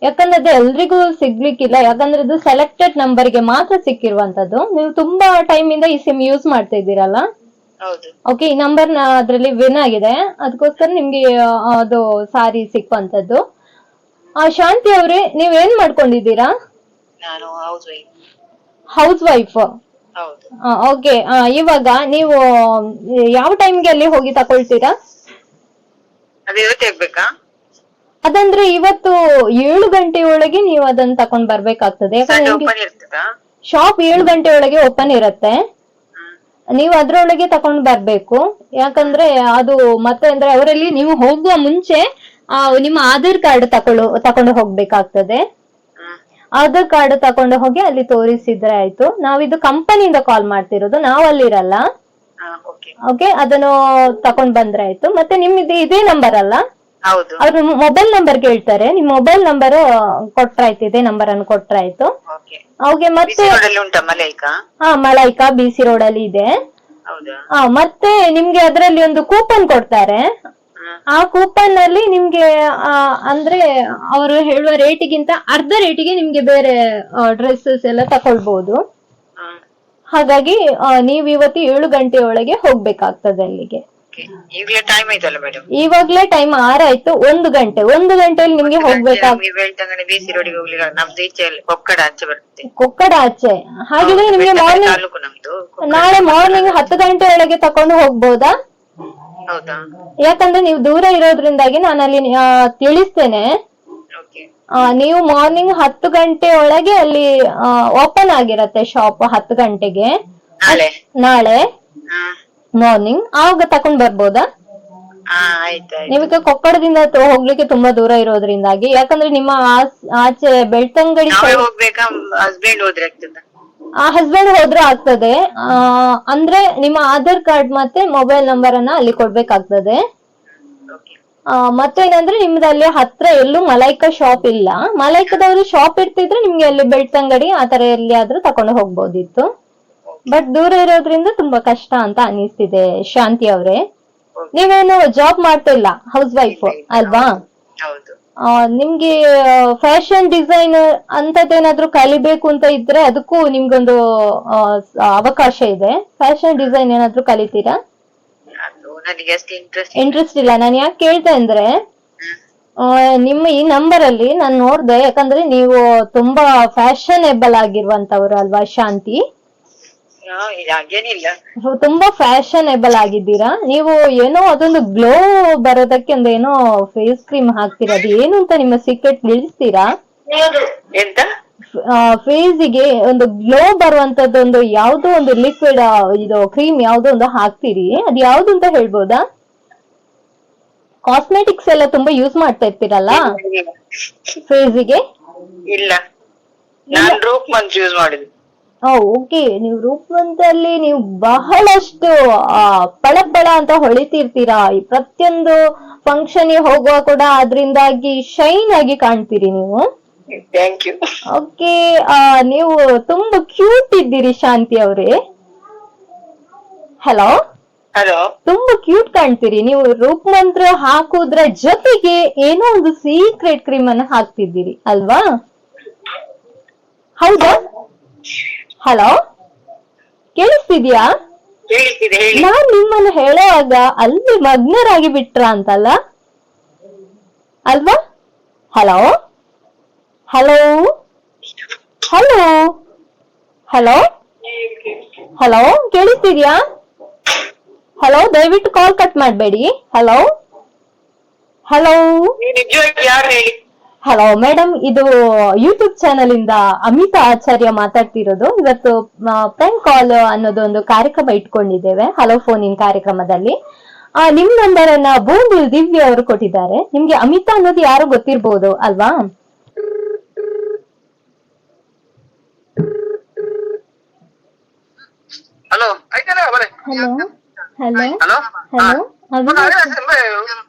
ಯಾಕಂದ್ರೆ ಅದು ಎಲ್ರಿಗೂ ಸಿಗ್ಲಿಕ್ಕಿಲ್ಲ, ಯಾಕಂದ್ರೆ ಅದು ಸೆಲೆಕ್ಟೆಡ್ ನಂಬರ್ಗೆ ಮಾತ್ರ ಸಿಕ್ಕಿರುವಂತದ್ದು. ನೀವು ತುಂಬಾ ಟೈಮ್ ಇಂದ ಈ ಸಿಮ್ ಯೂಸ್ ಮಾಡ್ತಾ ಇದ್ದೀರಲ್ಲ? ಓಕೆ, ಈ ನಂಬರ್ ಅದ್ರಲ್ಲಿ ವಿನ್ ಆಗಿದೆ, ಅದಕ್ಕೋಸ್ಕರ ನಿಮ್ಗೆ ಅದು ಸಾರಿ ಸಿಕ್ಕುವಂತದ್ದು. ಶಾಂತಿ ಅವ್ರೆ, ನೀವೇನ್ ಮಾಡ್ಕೊಂಡಿದ್ದೀರಾ? House wife. ಓಕೆ, ಇವಾಗ ನೀವು ಯಾವ ಟೈಮ್ಗೆ ಅಲ್ಲಿ ಹೋಗಿ ತಕೊಳ್ತೀರಾ? ಅದಂದ್ರೆ ಇವತ್ತು 7 ಗಂಟೆಯೊಳಗೆ ನೀವು ಅದನ್ನ ತಕೊಂಡ್ ಬರ್ಬೇಕಾಗ್ತದೆ. ಶಾಪ್ 7 ಗಂಟೆ ಒಳಗೆ ಓಪನ್ ಇರತ್ತೆ, ನೀವು ಅದ್ರೊಳಗೆ ತಕೊಂಡ್ ಬರ್ಬೇಕು. ಯಾಕಂದ್ರೆ ಅದು ಮತ್ತೆ ಅಂದ್ರೆ ಅವರಲ್ಲಿ ನೀವು ಹೋಗುವ ಮುಂಚೆ ನಿಮ್ಮ ಆಧಾರ್ ಕಾರ್ಡ್ ತಕೊಂಡು ಹೋಗ್ಬೇಕಾಗ್ತದೆ. ಆಧಾರ್ ಕಾರ್ಡ್ ತಕೊಂಡು ಹೋಗಿ ಅಲ್ಲಿ ತೋರಿಸಿದ್ರೆ ಆಯ್ತು. ನಾವಿದು ಕಂಪನಿಯಿಂದ ಕಾಲ್ ಮಾಡ್ತಿರೋದು, ನಾವು ಅಲ್ಲಿರಲ್ಲ. ಓಕೆ, ಅದನ್ನು ತಕೊಂಡ್ ಬಂದ್ರೆ ಆಯ್ತು. ಮತ್ತೆ ನಿಮ್ದು ಇದೇ ನಂಬರ್ ಅಲ್ಲ? ಹೌದು. ಅವ್ರು ಮೊಬೈಲ್ ನಂಬರ್ ಕೇಳ್ತಾರೆ, ನಿಮ್ ಮೊಬೈಲ್ ನಂಬರ್ ಕೊಟ್ರಾಯ್ತು, ಇದೇ ನಂಬರ್ ಅನ್ನು ಕೊಟ್ರಾಯ್ತು. ಅವ್ಗೆ ಮತ್ತೆ ಉಂಟಾ ಮಲೈಕಾ? ಮಲೈಕಾ BC ರೋಡ್ ಅಲ್ಲಿ ಇದೆ. ಮತ್ತೆ ನಿಮ್ಗೆ ಅದರಲ್ಲಿ ಒಂದು ಕೂಪನ್ ಕೊಡ್ತಾರೆ. ಆ ಕೂಪನ್ ಅಲ್ಲಿ ನಿಮ್ಗೆ ಅಂದ್ರೆ ಅವರು ಹೇಳುವ ರೇಟಿಗಿಂತ ಅರ್ಧ ರೇಟಿಗೆ ನಿಮ್ಗೆ ಬೇರೆ ಡ್ರೆಸ್ಸಸ್ ಎಲ್ಲ ತಕೊಳ್ಬಹುದು. ಹಾಗಾಗಿ ನೀವ್ ಇವತ್ತು 7 ಗಂಟೆ ಒಳಗೆ ಹೋಗ್ಬೇಕಾಗ್ತದೆ ಅಲ್ಲಿಗೆ. ಇವಾಗ್ಲೇ ಟೈಮ್ 6 ಆಯ್ತು. 1 ಗಂಟೆಯಲ್ಲಿ ನಿಮ್ಗೆ ಹೋಗ್ಬೇಕಾಗ್ತದೆ. ಕೊಕ್ಕಡ ಆಚೆ. ಹಾಗಿದ್ರೆ ನಿಮ್ಗೆ ನಾಳೆ ಮಾರ್ನಿಂಗ್ 10 ಗಂಟೆ ಒಳಗೆ ತಕೊಂಡು ಹೋಗ್ಬೋದಾ? ಯಾಕಂದ್ರೆ ನೀವು ದೂರ ಇರೋದ್ರಿಂದಾಗಿ ನಾನು ಅಲ್ಲಿ ತಿಳಿಸ್ತೇನೆ. ನೀವು ಮಾರ್ನಿಂಗ್ 10 ಗಂಟೆ ಒಳಗೆ ಅಲ್ಲಿ ಓಪನ್ ಆಗಿರತ್ತೆ ಶಾಪ್. 10 ಗಂಟೆಗೆ ನಾಳೆ ಮಾರ್ನಿಂಗ್ ಆವಾಗ ತಕೊಂಡ್ ಬರ್ಬೋದಾ? ನಿಮಗೆ ಕೊಕ್ಕಡದಿಂದ ಹೋಗ್ಲಿಕ್ಕೆ ತುಂಬಾ ದೂರ ಇರೋದ್ರಿಂದಾಗಿ, ಯಾಕಂದ್ರೆ ನಿಮ್ಮ ಆಚೆ ಬೆಳ್ತಂಗಡಿ ಹಸ್ಬೆಂಡ್ ಹೋದ್ರೆ ಆಗ್ತದೆ. ಅಂದ್ರೆ ನಿಮ್ಮ ಆಧಾರ್ ಕಾರ್ಡ್ ಮತ್ತೆ ಮೊಬೈಲ್ ನಂಬರ್ ಅನ್ನ ಅಲ್ಲಿ ಕೊಡ್ಬೇಕಾಗ್ತದೆ. ಮತ್ತೇನಂದ್ರೆ ನಿಮ್ದು ಅಲ್ಲಿ ಹತ್ರ ಎಲ್ಲೂ ಮಲೈಕಾ ಶಾಪ್ ಇಲ್ಲ. ಮಲೈಕಾದವ್ರು ಶಾಪ್ ಇರ್ತಿದ್ರೆ ನಿಮ್ಗೆ ಅಲ್ಲಿ ಬೆಳ್ತಂಗಡಿ ಆತರ ಎಲ್ಲಿ ಆದ್ರೂ ತಕೊಂಡು ಹೋಗ್ಬೋದಿತ್ತು. ಬಟ್ ದೂರ ಇರೋದ್ರಿಂದ ತುಂಬಾ ಕಷ್ಟ ಅಂತ ಅನಿಸ್ತಿದೆ. ಶಾಂತಿ ಅವ್ರೆ, ನೀವೇನು ಜಾಬ್ ಮಾಡ್ತಿಲ್ಲ, ಹೌಸ್ ವೈಫ್ ಅಲ್ವಾ? ನಿಮ್ಗೆ ಫ್ಯಾಷನ್ ಡಿಸೈನರ್ ಅಂತದ್ದೇನಾದ್ರೂ ಕಲಿಬೇಕು ಅಂತ ಇದ್ರೆ ಅದಕ್ಕೂ ನಿಮ್ಗೊಂದು ಅವಕಾಶ ಇದೆ. ಫ್ಯಾಷನ್ ಡಿಸೈನ್ ಏನಾದ್ರೂ ಕಲಿತೀರಾ? ಇಂಟ್ರೆಸ್ಟ್ ಇಲ್ಲ. ನಾನು ಯಾಕೆ ಕೇಳ್ತೆ ಅಂದ್ರೆ ನಿಮ್ಮ ಈ ನಂಬರ್ ಅಲ್ಲಿ ನಾನು ನೋಡ್ದೆ, ಯಾಕಂದ್ರೆ ನೀವು ತುಂಬಾ ಫ್ಯಾಷನೇಬಲ್ ಆಗಿರುವಂತವ್ರು ಅಲ್ವಾ ಶಾಂತಿ? ತುಂಬಾ ಫ್ಯಾಷನೇಬಲ್ ಆಗಿದ್ದೀರಾ ನೀವು. ಏನೋ ಅದೊಂದು ಗ್ಲೋ ಬರೋದಕ್ಕೆ ಒಂದು ಏನೋ ಫೇಸ್ ಕ್ರೀಮ್ ಹಾಕ್ತೀರಾ, ಅದು ಏನು ಅಂತ ನಿಮ್ಮ ಸೀಕ್ರೆಟ್ ತಿಳಿಸ್ತೀರಾ? ಫೇಸಿಗೆ ಒಂದು ಗ್ಲೋ ಬರುವಂತದ್ದೊಂದು ಯಾವ್ದೋ ಒಂದು ಲಿಕ್ವಿಡ್ ಇದು ಕ್ರೀಮ್ ಯಾವ್ದೋ ಒಂದು ಹಾಕ್ತೀರಿ, ಅದು ಯಾವ್ದು ಅಂತ ಹೇಳ್ಬೋದಾ? ಕಾಸ್ಮೆಟಿಕ್ಸ್ ಎಲ್ಲ ತುಂಬಾ ಯೂಸ್ ಮಾಡ್ತಾ ಇರ್ತೀರಲ್ಲ ಫೇಸಿಗೆ? ಇಲ್ಲ, ಯೂಸ್ ಮಾಡಿದ್ವಿ. ಓಕೆ, ನೀವು ರೂಪವಂತ ಅಲ್ಲಿ ನೀವು ಬಹಳಷ್ಟು ಪಳ ಅಂತ ಹೊಳಿತಿರ್ತೀರಾ. ಪ್ರತಿಯೊಂದು ಫಂಕ್ಷನ್ ಹೋಗುವ ಕೂಡ ಅದರಿಂದಾಗಿ ಶೈನ್ ಆಗಿ ಕಾಣ್ತೀರಿ ನೀವು. Thank you. ಓಕೆ, ನೀವು ತುಂಬಾ ಕ್ಯೂಟ್ ಇದ್ದೀರಿ ಶಾಂತಿ ಅವ್ರೆ. ಹಲೋ, ತುಂಬಾ ಕ್ಯೂಟ್ ಕಾಣ್ತೀರಿ ನೀವು. ರೂಪಮಂತ್ರ ಹಾಕುದ್ರ ಜೊತೆಗೆ ಏನೋ ಒಂದು ಸೀಕ್ರೆಟ್ ಕ್ರೀಮ್ ಅನ್ನ ಹಾಕ್ತಿದ್ದೀರಿ ಅಲ್ವಾ? ಹೌದಾ? ಹಲೋ, ಕೇಳಿಸ್ತಿದ್ಯಾ? ನಾನ್ ನಿಮ್ಮನ್ನು ಹೇಳುವಾಗ ಅಲ್ಲಿ ಮಗ್ನರಾಗಿ ಬಿಟ್ರ ಅಂತಲ್ಲ ಅಲ್ವಾ? Hello hello hello hello hello, ಕೇಳಿಸ್ತಿದ್ಯಾ? ಹಲೋ, ದಯವಿಟ್ಟು ಕಾಲ್ ಕಟ್ ಮಾಡಬೇಡಿ. ಹಲೋ ಹಲೋ ಹಲೋ ಮೇಡಮ್, ಇದು ಯೂಟ್ಯೂಬ್ ಚಾನಲ್ ಇಂದ ಅಮಿತಾ ಆಚಾರ್ಯ ಮಾತಾಡ್ತಿರೋದು. ಇವತ್ತು ಪ್ರ್ಯಾಂಕ್ ಕಾಲ್ ಅನ್ನೋದು ಒಂದು ಕಾರ್ಯಕ್ರಮ ಇಟ್ಕೊಂಡಿದ್ದೇವೆ, ಹಲೋ ಫೋನ್ ಇನ್ ಕಾರ್ಯಕ್ರಮದಲ್ಲಿ. ನಿಮ್ ನಂಬರ್ ಅನ್ನ ಬೋಂದಿಲ್ ದಿವ್ಯ ಅವರು ಕೊಟ್ಟಿದ್ದಾರೆ. ನಿಮ್ಗೆ ಅಮಿತಾ ಅನ್ನೋದು ಯಾರು ಗೊತ್ತಿರ್ಬೋದು ಅಲ್ವಾ? Hello hello hello hello,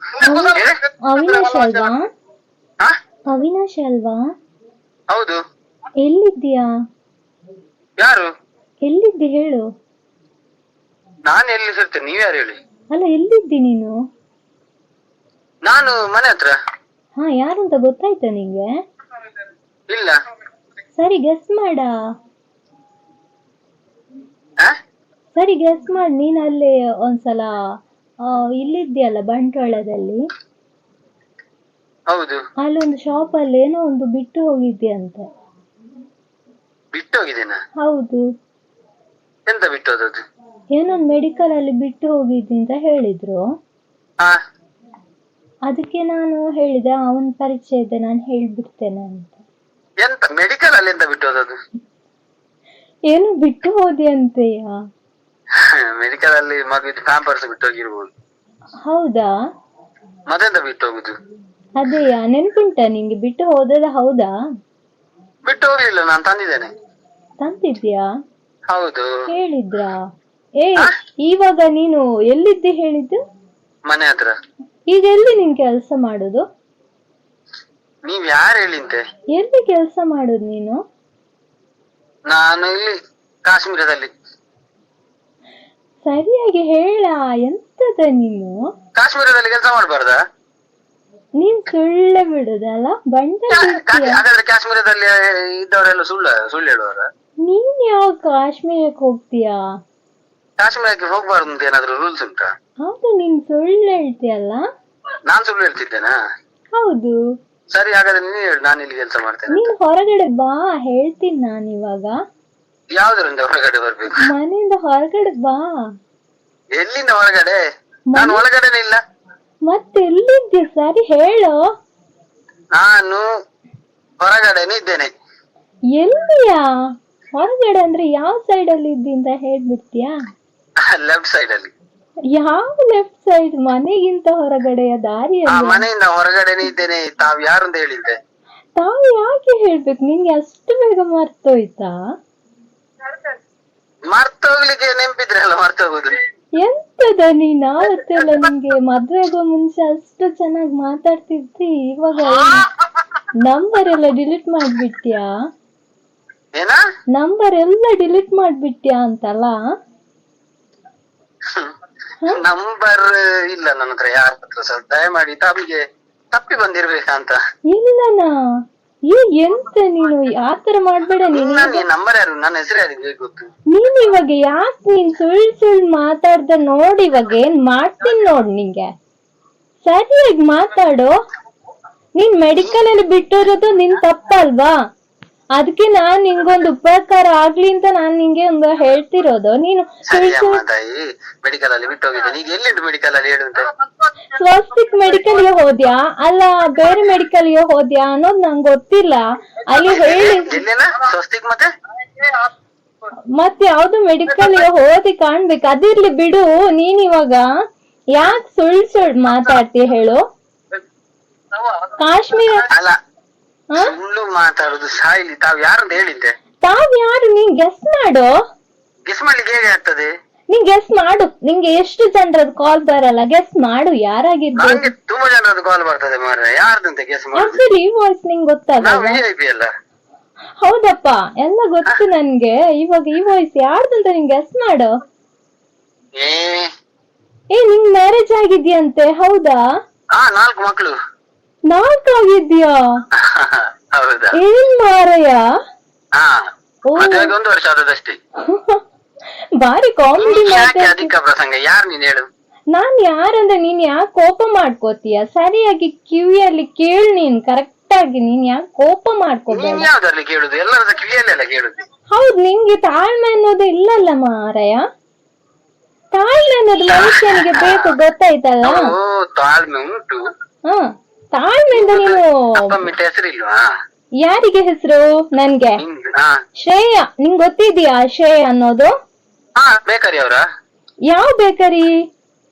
Avinash ಅಲ್ವಾ? ಅವಿನಾಶ್ ಅಲ್ವಾ? ಹೌದು. ಎಲ್ಲಿದ್ದೀಯಾ? ಯಾರು? ಎಲ್ಲಿದ್ದಿ ಹೇಳು. ನಾನು ಎಲ್ಲಿ ಸಿರ್ತೇನೆ, ನೀವ್ ಯಾರು ಹೇಳಿ? ಅಲ್ಲ, ಎಲ್ಲಿದ್ದಿ ನೀನು? ನಾನು ಮನೆ ಹತ್ರ. ಯಾರು ಅಂತ ಗೊತ್ತಾಯ್ತಾ ನಿಂಗೆ? ಇಲ್ಲ. ಸರಿ ಗೆಸ್ ಮಾಡ. ಸರಿ ಗೆಸ್ ಮಾಡಿ. ನೀನ್ ಅಲ್ಲಿ ಒಂದ್ಸಲ ಇಲ್ಲಿದ್ಯಲ್ಲ ಬಂಟ್ವಾಳದಲ್ಲಿ. ಹೌದು. ಅಲ್ಲೊಂದು ಶಾಪ್ ಅಲ್ಲಿ ಏನೋ ಒಂದು ಬಿಟ್ಟು ಹೋಗಿದ್ಯಂತೆ. ಬಿಟ್ಟು ಹೋಗಿದ್ದೇನಾ? ಹೌದು. ಎಂತ ಬಿಟ್ಟು ಹೋದದ್ದು? ಏನೊಂದು ಮೆಡಿಕಲ್ ಅಲ್ಲಿ ಬಿಟ್ಟು ಹೋಗಿದ್ದಿ ಅಂತ ಹೇಳಿದ್ರು. ಅದಕ್ಕೆ ನಾನು ಹೇಳಿದೆ ಅವನ್ ಪರಿಚಯ ಇದೆ, ನಾನು ಹೇಳ್ಬಿಡ್ತೇನೆ ಅಂತ. ಎಂತ ಮೆಡಿಕಲ್ ಅಲ್ಲಿ ಎಂತ ಬಿಟ್ಟು ಹೋದದ್ದು? ಏನು ಬಿಟ್ಟು ಹೋದಿ ಅಂತೆಯ? ಮೆಡಿಕಲ್ ಅಲ್ಲಿ ಮಗುವಿನ ಪ್ಯಾಂಪರ್ಸ್ ಬಿಟ್ಟು ಹೋಗಿರ್ಬೋದು. ಹೌದಾ? ಮತ್ತೆಂತ ಬಿಟ್ಟು ಹೋಗುದು? ಅದೇಯಾ, ನೆನ್ಪುಂಟ ನಿಂಗೆ? ಬಿಟ್ಟು ಹೋದದ ಹೌದಾ? ಬಿಟ್ಟು ಹೋಗ್ಲಿಲ್ಲ, ನಾನು ತಂದಿದ್ದೇನೆ. ತಂದಿದ್ಯಾ? ಹೌದು. ಹೇಳಿದ್ರಾ? ಇವಾಗ ನೀನು ಎಲ್ಲಿದ್ದೆ ಹೇಳಿದ್ದು? ಮನೆ ಹತ್ರ. ಈಗ ಎಲ್ಲಿ ನೀನ್ ಕೆಲ್ಸ ಮಾಡುದು? ನೀವ್ ಯಾರು ಹೇಳಿಂತೆ? ಎಲ್ಲಿ ಕೆಲ್ಸ ಮಾಡುದು ನೀನು? ನಾನು ಇಲ್ಲಿ ಕಾಶ್ಮೀರದಲ್ಲಿ. ಸರಿಯಾಗಿ ಹೇಳ, ಎಂತದ ನೀನು? ಕಾಶ್ಮೀರದಲ್ಲಿ ಕೆಲಸ ಮಾಡ್ಬಾರ್ದಾ? ನೀನ್ ಸುಳ್ಳೆ ಬಿಡುದಲ್ಲ, ಬಂಡ ಹಾಗಾದ್ರೆ ಕಾಶ್ಮೀರದಲ್ಲಿ ಇದ್ದವರೆಲ್ಲ ಸುಳ್ಳು ಹೇಳುವರ? ನೀನ್ ಯಾವ ಕಾಶ್ಮೀರಕ್ಕೆ ಹೋಗ್ತೀಯಾ? ಕಾಶ್ಮೀರಕ್ಕೆ ಹೋಗ್ಬಾರ್ದು ಅಂತ ಏನಾದ್ರು ರೂಲ್ಸ್ ಉಂಟಾ? ಹೌದು, ನೀನ್ ಸುಳ್ಳು ಹೇಳ್ತೀಯಲ್ಲ. ನಾನ್ ಸುಳ್ಳು ಹೇಳ್ತಿದ್ದೇನಾ? ಹೌದು. ಸರಿ, ಹಾಗಾದ್ರೆ ನೀನು ಹೇಳು, ನಾನು ಇಲ್ಲಿ ಕೆಲಸ ಮಾಡ್ತೇನೆ. ನೀನ್ ಹೊರಗಡೆ ಬಾ, ಹೇಳ್ತೀನಿ ನಾನು ಇವಾಗ. ಯಾವ್ದ್ರಿಂದ ಹೊರಗಡೆ ಬರ್ಬೇಕು? ಮನೆಯಿಂದ ಹೊರಗಡೆ ಬಾ. ಎಲ್ಲಿಂದ ಹೊರಗಡೆ? ನಾನು ಒಳಗಡೆನೇ ಇಲ್ಲ. ಮತ್ತೆ ಎಲ್ಲಿದ್ದೆ? ಸರಿ ಹೇಳು. ನಾನು ಹೊರಗಡೆನೇ ಇದ್ದೇನೆ. ಎಲ್ಲಿಯಾ? ಹೊರಗಡೆ ಅಂದ್ರೆ ಯಾವ ಸೈಡ್ ಅಲ್ಲಿ ಇದ್ದಿ ಅಂತ ಹೇಳ್ಬಿಡ್ತೀಯಾ? ಲೆಫ್ಟ್ ಸೈಡ್ ಅಲ್ಲಿ. ಯಾವ ಲೆಫ್ಟ್ ಸೈಡ್? ಮನೆಗಿಂತ ಹೊರಗಡೆಯ ದಾರಿಯಲ್ಲಿ? ಮನೆಯಿಂದ ಹೊರಗಡೆನೇ ಇದ್ದೇನೆ. ತಾವ್ ಯಾರು ಅಂತ ಹೇಳಿದ್ದೆ? ತಾವು ಯಾಕೆ ಹೇಳ್ಬೇಕು? ನಿನ್ಗೆ ಅಷ್ಟು ಬೇಗ ಮರ್ತೋಯ್ತಾ? ಮರ್ತೋಗ್ಲಿಕ್ಕೆ ನೆನ್ಪಿದ್ರೆ ಅಲ್ಲ ಮರ್ತೋಗುದು. ಎಂತದ ನೀನ್ ಆವತ್ತೆಲ್ಲ ನಿಂಗೆ ಮದ್ವೆಗೋ ಮುಂಚೆ ಅಷ್ಟು ಚೆನ್ನಾಗಿ ಮಾತಾಡ್ತಿದ್ದಿ, ಇವಾಗ ನಂಬರ್ ಎಲ್ಲ ಡಿಲೀಟ್ ಮಾಡ್ಬಿಟ್ಯಾ? ಏನ? ನಂಬರ್ ಎಲ್ಲ ಡಿಲೀಟ್ ಮಾಡ್ಬಿಟ್ಯಾ ಅಂತಲ್ಲ? ನಂಬರ್ ಇಲ್ಲ ನನ್ನ ಹತ್ರ, ಯಾರ ಹತ್ರ. ಸ್ವಲ್ಪ ದಯಮಾಡಿ ತಮಗೆ ತಪ್ಪಿ ಬಂದಿರ್ಬೇಕಂತ. ಇಲ್ಲನಾ? ಎಂತ ನೀನು ಆತರ ಮಾಡ್ಬೇಡ. ನೀನು ನಂಬರ್ ಯಾರು? ನನ್ನ ಹೆಸರು ಯಾರಿಗೆ ಗೊತ್ತು? ನೀನ್ ಇವಾಗ ಯಾಕೆ ನೀನ್ ಸುಳ್ಳು ಮಾತಾಡ್ದ ನೋಡಿ, ಇವಾಗ ಏನ್ ಮಾಡ್ತೀನಿ ನೋಡ್ ನಿಂಗೆ. ಸರಿಯಾಗಿ ಮಾತಾಡು. ನೀನ್ ಮೆಡಿಕಲ್ ಅಲ್ಲಿ ಬಿಟ್ಟಿರೋದು ನಿನ್ ತಪ್ಪಲ್ವಾ? ಅದಕ್ಕೆ ನಾನ್ ನಿಂಗೊಂದು ಉಪಕಾರ ಆಗ್ಲಿ ಅಂತ ನಾನ್ ನಿಂಗೆ ಒಂದು ಹೇಳ್ತಿರೋದು. ನೀನು ಮೆಡಿಕಲ್ ಅಲ್ಲಿ ಬಿಟ್ಟು ಹೋಗಿದ್ದೆ. ಈಗ ಎಲ್ಲಿಂಟು ಮೆಡಿಕಲ್ ಅಲ್ಲಿ ಹೇಳುವಂತೆ? ಸ್ವಸ್ತಿಕ್ ಮೆಡಿಕಲ್ಗೆ ಹೋದ್ಯಾ ಅಲ್ಲ ಬೇರೆ ಮೆಡಿಕಲ್ಗೆ ಹೋದ್ಯಾ ಅನ್ನೋದು ನಂಗೆ ಗೊತ್ತಿಲ್ಲ. ಅಲ್ಲಿ ಹೇಳಿ ಸ್ವಸ್ತಿಕ್ ಮತ್ತೆ ಯಾವ್ದು ಮೆಡಿಕಲ್ಗೆ ಹೋದಿ ಕಾಣ್ಬೇಕು. ಅದಿರ್ಲಿ ಬಿಡು. ನೀನ್ ಇವಾಗ ಯಾಕೆ ಸುಳ್ಳು ಮಾತಾಡ್ತೀಯ ಹೇಳು? ಕಾಶ್ಮೀರ ಅಲ್ಲ, ಸುಳ್ಳು ಮಾತಾಡುದು ಸಾಯಿಲಿ. ತಾವ್ ಯಾರು ಅಂತ ಹೇಳಿದ್ದೆ? ತಾವ್ ಯಾರು? ನೀನ್ ಗೆಸ್ ಮಾಡು. ಗೆಸ್ ಮಾಡ್ಲಿಕ್ಕೆ ಹೇಗೆ ಆಗ್ತದೆ? ನೀನ್ ಗೆಸ್ ಮಾಡು. ನಿಂಗೆ ಎಷ್ಟು ಜನರದ್ದು ಕಾಲ್ ಬರಲ್ಲ, ಗೆಸ್ ಮಾಡು ಯಾರಾಗಿರ್ಬೋದು. ನಂಗೆ ತುಂಬಾ ಜನರದ್ದು ಕಾಲ್ ಬರ್ತದೆ ಮಾರ್ರೆ, ಯಾರ್ದಂತ ಗೆಸ್ ಮಾಡು. ಆಕ್ಚುಲಿ ಈ ವಾಯ್ಸ್ ನಿಂಗೆ ಗೊತ್ತಾಗಲ್ಲ. VIP ಅಲ್ಲ? ಹೌದಪ್ಪ, ಎಲ್ಲ ಗೊತ್ತು ನನ್ಗೆ. ಇವಾಗ ಈ ವಾಯ್ಸ್ ಯಾರ್ದಂತ ನಿಂಗೆ ಗೆಸ್ ಮಾಡು. ನಿಂಗ್ ಮ್ಯಾರೇಜ್ ಆಗಿದ್ಯಂತೆ, ಹೌದಾ? 4 ಮಕ್ಕಳು. 4 ಆಗಿದ್ಯಾ? ಹೌದಾ? ಏನ್ ಮಾರಯ್ಯ, 1 ವರ್ಷ ಆದದಷ್ಟೇ. ಬಾರಿ ಕಾಮಿಡಿ ಅಧಿಕ ಪ್ರಸಂಗ. ಯಾರು ನೀನ್ ಹೇಳು? ನಾನ್ ಯಾರಂದ್ರೆ ನೀನ್ ಯಾಕೆ ಕೋಪ ಮಾಡ್ಕೋತೀಯ? ಸರಿಯಾಗಿ ಕಿವಿಯಲ್ಲಿ ಕೇಳ್. ನೀನ್ ಕರೆಕ್ಟ್ ಆಗಿ ನೀನ್ ಯಾಕೆ ಕೋಪ ಮಾಡ್ಕೋಬೇಡ. ಯಾವ್ದ್ರಲ್ಲಿ ಕೇಳುದು? ಎಲ್ಲರದ ಕಿವಿಯಲ್ಲೆಲ್ಲ ಕೇಳುದು. ಹೌದು, ನಿಂಗೆ ತಾಳ್ಮೆ ಅನ್ನೋದು ಇಲ್ಲಲ್ಲ ಮಾರಯ್ಯ. ತಾಳ್ಮೆ ಅನ್ನೋದು ಮನುಷ್ಯನಿಗೆ ಬೇಕು, ಗೊತ್ತಾಯ್ತಲ್ಲ? ತಾಳ್ಮೆ ಉಂಟು. ತಾಳ್ಮೆಯಿಂದ ನೀನು. ಹೆಸರಿಲ್ವಾ? ಯಾರಿಗೆ ಹೆಸರು? ನನ್ಗೆ ಶ್ರೇಯ. ನಿಂಗ್ ಗೊತ್ತಿದ್ಯಾ ಶ್ರೇಯ ಅನ್ನೋದು? ಬೇಕರಿ ಅವರ? ಯಾವ ಬೇಕರಿ?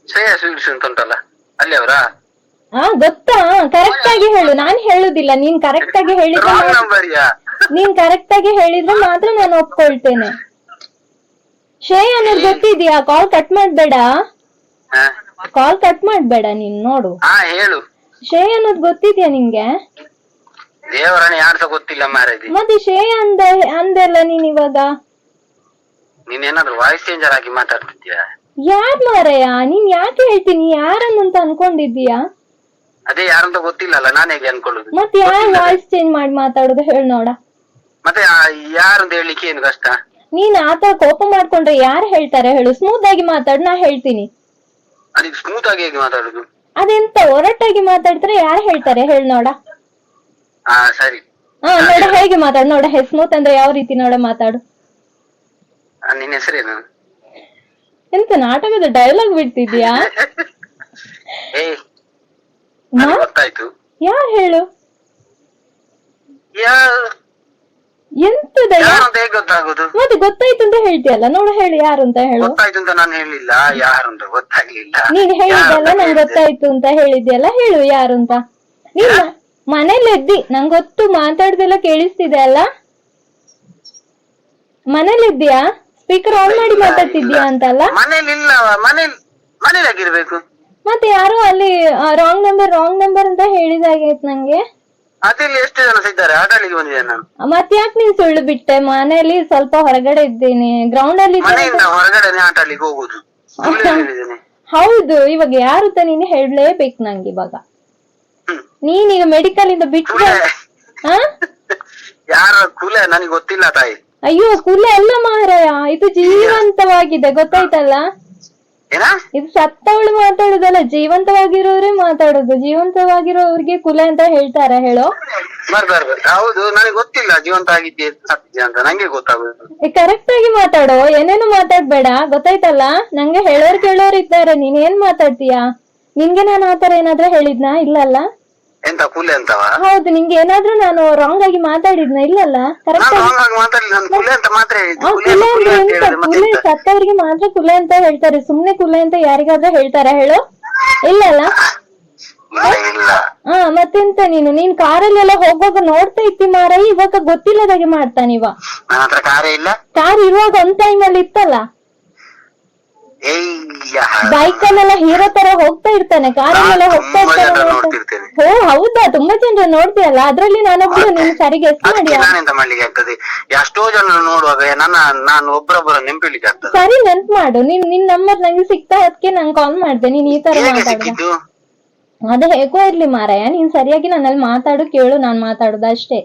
ಶ್ರೇಯ ಸ್ವೀಟ್ಸ್ ಅಂತ ಉಂಟಲ್ಲ, ಅಲ್ಲಿ ಅವರ? ಗೊತ್ತಾ? ಕರೆಕ್ಟ್ ಆಗಿ ಹೇಳು. ನಾನ್ ಹೇಳುದಿಲ್ಲ, ನೀನ್ ಕರೆಕ್ಟ್ ಆಗಿ ಹೇಳಿದ್ರೆ ನೀನ್ ಕರೆಕ್ಟ್ ಆಗಿ ಹೇಳಿದ್ರೆ ಮಾತ್ರ ನಾನು ಒಪ್ಕೊಳ್ತೇನೆ. ಶ್ರೇಯ ಅನ್ನೋದು ಗೊತ್ತಿದ್ಯಾ? ಕಾಲ್ ಕಟ್ ಮಾಡ್ಬೇಡ, ಕಾಲ್ ಕಟ್ ಮಾಡ್ಬೇಡ ನೀನ್. ನೋಡು, ಹೇಳು. ಶ್ರೇಯ ಅನ್ನೋದು ಗೊತ್ತಿದ್ಯಾ ನಿಂಗೆ? ದೇವರನ್ನ ಯಾರ್ಸ ಗೊತ್ತಿಲ್ಲ ಮಾರಾಯ. ಮತ್ತೆ ಶ್ರೇಯ ಅಂದೆಲ್ಲ ನೀನ್ ಇವಾಗ. ನೀನೇನಾದ್ರೂ ವಾಯ್ಸ್ ಚೇಂಜರ್ ಆಗಿ ಮಾತಾಡ್ತಿದ್ಯಾ? ಯಾರ್ ಮಾರಯ್ಯ? ನೀನ್ ಯಾಕೆ ಹೇಳ್ತೀನಿ ಯಾರನ್ನಂತ ಅನ್ಕೊಂಡಿದ್ದೀಯಾ? ಅದೇ ಯಾರಂತ ಗೊತ್ತಿಲ್ಲಲ್ಲ, ನಾನು ಹೇಗೆ ಅನ್ಕೊಳ್ಳುದು? ಮತ್ತೆ ಯಾರು ವಾಯ್ಸ್ ಚೇಂಜ್ ಮಾಡಿ ಮಾತಾಡುದು ಹೇಳ ನೋಡ. ಮತ್ತೆ ಯಾರು ಅಂತ ಹೇಳಲಿಕ್ಕೆ ಏನು ಕಷ್ಟ? ನೀನ್ ಆತರ ಕೋಪ ಮಾಡ್ಕೊಂಡ್ರೆ ಯಾರು ಹೇಳ್ತಾರೆ ಹೇಳು? ಸ್ಮೂತ್ ಆಗಿ ಮಾತಾಡು, ನಾ ಹೇಳ್ತೀನಿ. ಅದಕ್ಕೆ ಸ್ಮೂತ್ ಆಗಿ ಹೇಗೆ ಮಾತಾಡುದು? ಅದೆಂತ ಒರಟಾಗಿ ಮಾತಾಡಿದ್ರೆ ಯಾರು ಹೇಳ್ತಾರೆ ಹೇಳ ನೋಡ. ಸರಿ. ನೋಡ ಹೇಗೆ ಮಾತಾಡು ನೋಡ. ಸ್ಮೂತ್ ಅಂದ್ರೆ ಯಾವ ರೀತಿ ನೋಡ ಮಾತಾಡು. ನಿನ್ನ ಹೆಸರೇನು? ಎಂತ ನಾಟಕದ ಡೈಲಾಗ್ ಬಿಡ್ತಿದ್ಯಾ? ಗೊತ್ತಾಯ್ತು. ಯಾರು ಹೇಳು? ಎಂತದ ಗೊತ್ತಾಗುದು? ಮತ್ತೆ ಗೊತ್ತಾಯ್ತು ಅಂತ ಹೇಳ್ತೀಯಲ್ಲ, ನೋಡು ಹೇಳು ಯಾರು ಅಂತ ಹೇಳು. ಗೊತ್ತಾಯ್ತು ಅಂತ ನಾನು ಹೇಳಿಲ್ಲ, ಯಾರು ಅಂತ ಗೊತ್ತಾಗ್ಲಿಲ್ಲ. ನೀನ್ ಹೇಳಿದಲ್ಲ ನಂಗೆ ಗೊತ್ತಾಯ್ತು ಅಂತ ಹೇಳಿದ್ಯಲ್ಲ, ಹೇಳು ಯಾರು ಅಂತ. ನೀನ್ ಮನೇಲಿ ಇದ್ದಿ, ನಂಗ್ ಗೊತ್ತು ಮಾತಾಡ್ದೆಲ್ಲ ಕೇಳಿಸ್ತಿದೆ ಅಲ್ಲ. ಮನೇಲಿ ಇದ್ದೀಯಾ? ಸ್ಪೀಕರ್ ಆನ್ ಮಾಡಿ ಮಾತಾಡ್ತಿದ್ಯಾ ಅಂತಲ್ಲ? ಮನೇಲಿ ಇಲ್ಲ, ಮನೇಲಿ ಆಗಿರ್ಬೇಕು. ಮತ್ತೆ ಯಾರೋ ಅಲ್ಲಿ ರಾಂಗ್ ನಂಬರ್ ಅಂತ ಹೇಳಿದಾಗೈತ್ ನಂಗೆ. ಅದಿಲ್ಲಿ ಎಷ್ಟು ಜನ ಇದ್ದಾರೆ, ಆಟ ಆಡ್ಲಿಕ್ಕೆ ಬಂದಿದ್ದೇನೆ ನಾನು. ಮತ್ತೆ ಯಾಕೆ ನೀನ್ ಸುಳ್ಳು ಬಿಟ್ಟೆ? ಮನೇಲಿ ಸ್ವಲ್ಪ ಹೊರಗಡೆ ಇದ್ದೀನಿ, ಗ್ರೌಂಡ್ ಅಲ್ಲಿ ಮನೆಯಿಂದ ಹೊರಗಡೆ ಆಟ ಆಡ್ಲಿಕ್ಕೆ ಹೋಗುದು. ಹೌದು, ಇವಾಗ ಯಾರು ನೀನು ಹೇಳಲೇಬೇಕು ನಂಗೆ ಇವಾಗ. ನೀನೀಗ ಮೆಡಿಕಲ್ ಇಂದ ಬಿಟ್ಟು ಯಾರ ಕುಲೆ ನನಗೆ ಗೊತ್ತಿಲ್ಲ ತಾಯಿ. ಅಯ್ಯೋ ಕುಲೆ ಅಲ್ಲ ಮಾರಾಯ, ಇದು ಜೀವಂತವಾಗಿದೆ ಗೊತ್ತಾಯ್ತಲ್ಲ. ಇದು ಸತ್ತವಳು ಮಾತಾಡುದಲ್ಲ, ಜೀವಂತವಾಗಿರೋರೇ ಮಾತಾಡುದು. ಜೀವಂತವಾಗಿರೋರಿಗೆ ಕುಲೆ ಅಂತ ಹೇಳ್ತಾರ ಹೇಳೋ? ಹೌದು, ನನಗೆ ಗೊತ್ತಿಲ್ಲ ಜೀವಂತ ಆಗಿದ್ದೆ ಸತ್ತಿದ್ದೆ ಅಂತ, ನಂಗೆ ಗೊತ್ತಾಗುದು. ಕರೆಕ್ಟ್ ಆಗಿ ಮಾತಾಡೋ, ಏನೇನು ಮಾತಾಡ್ಬೇಡ ಗೊತ್ತಾಯ್ತಲ್ಲ. ನಂಗೆ ಕೇಳೋರು ಇದ್ದಾರೆ, ನೀನ್ ಏನ್ ಮಾತಾಡ್ತೀಯಾ? ನಿನ್ಗೆ ನಾನು ಆತರ ಏನಾದ್ರೂ ಹೇಳಿದ್ನಾ? ಇಲ್ಲಲ್ಲ. ಎಂತ ಕುಲೆ ಅಂತವ? ಹೌದು, ನಿಂಗೆ ಏನಾದ್ರೂ ನಾನು ರಾಂಗ್ ಆಗಿ ಮಾತಾಡಿದ್ನ? ಇಲ್ಲಲ್ಲ. ಕರೆಕ್ಟ್ ಕುಲೆ ಸತ್ತವ್ರಿಗೆ ಮಾತ್ರ ಕುಲೆ ಅಂತ ಹೇಳ್ತಾರೆ, ಸುಮ್ನೆ ಕುಲೆ ಅಂತ ಯಾರಿಗಾದ್ರೂ ಹೇಳ್ತಾರ ಹೇಳು? ಇಲ್ಲಲ್ಲ. ಮತ್ತೆಂತ ನೀನ್ ಕಾರಲ್ಲೆಲ್ಲ ಹೋಗುವಾಗ ನೋಡ್ತಾ ಇತ್ತಿ ಮಾರ, ಇವಾಗ ಗೊತ್ತಿಲ್ಲದಾಗೆ ಮಾಡ್ತಾನಿವ. ಕಾರ್ ಇರುವಾಗ ಒಂದ್ ಟೈಮ್ ಅಲ್ಲಿ ಇತ್ತಲ್ಲ, ಬೈಕಲ್ಲೆಲ್ಲ ಹೀರೋ ತರ ಹೋಗ್ತಾ ಇರ್ತಾನೆ, ಕಾರಲ್ಲೆಲ್ಲ ಹೋಗ್ತಾ ಇರ್ತಾನೆ. ಓ ಹೌದಾ, ತುಂಬಾ ಜನ ನೋಡ್ತೀಯಲ್ಲ, ಅದ್ರಲ್ಲಿ ನಾನೊಬ್ರು ನಿನ್ ಸರಿಗೆ ಎಷ್ಟು ಮಾಡಿಯಾ? ಎಷ್ಟೋ ಜನ ನೋಡುವಾಗ ನಾನು ಒಬ್ಬರೊಬ್ಬರ ನೆನಪಿಡ್ಲಿಕ್ಕೆ ಆಗ್ತದೆ. ಸರಿ, ನೆನ್ಪು ಮಾಡು. ನಿನ್ ನಂಬರ್ ನಂಗೆ ಸಿಕ್ತಾ ಅದಕ್ಕೆ ನಾನು ಕಾಲ್ ಮಾಡ್ದೆ. ನೀನ್ ಈ ತರ ಮಾತಾಡುದು ಅದೇ ಹೇಗೋ ಇರ್ಲಿ ಮಾರಾಯ, ನೀನ್ ಸರಿಯಾಗಿ ನನ್ನಲ್ಲಿ ಮಾತಾಡು, ಕೇಳು ನಾನ್ ಮಾತಾಡುದು ಅಷ್ಟೇ.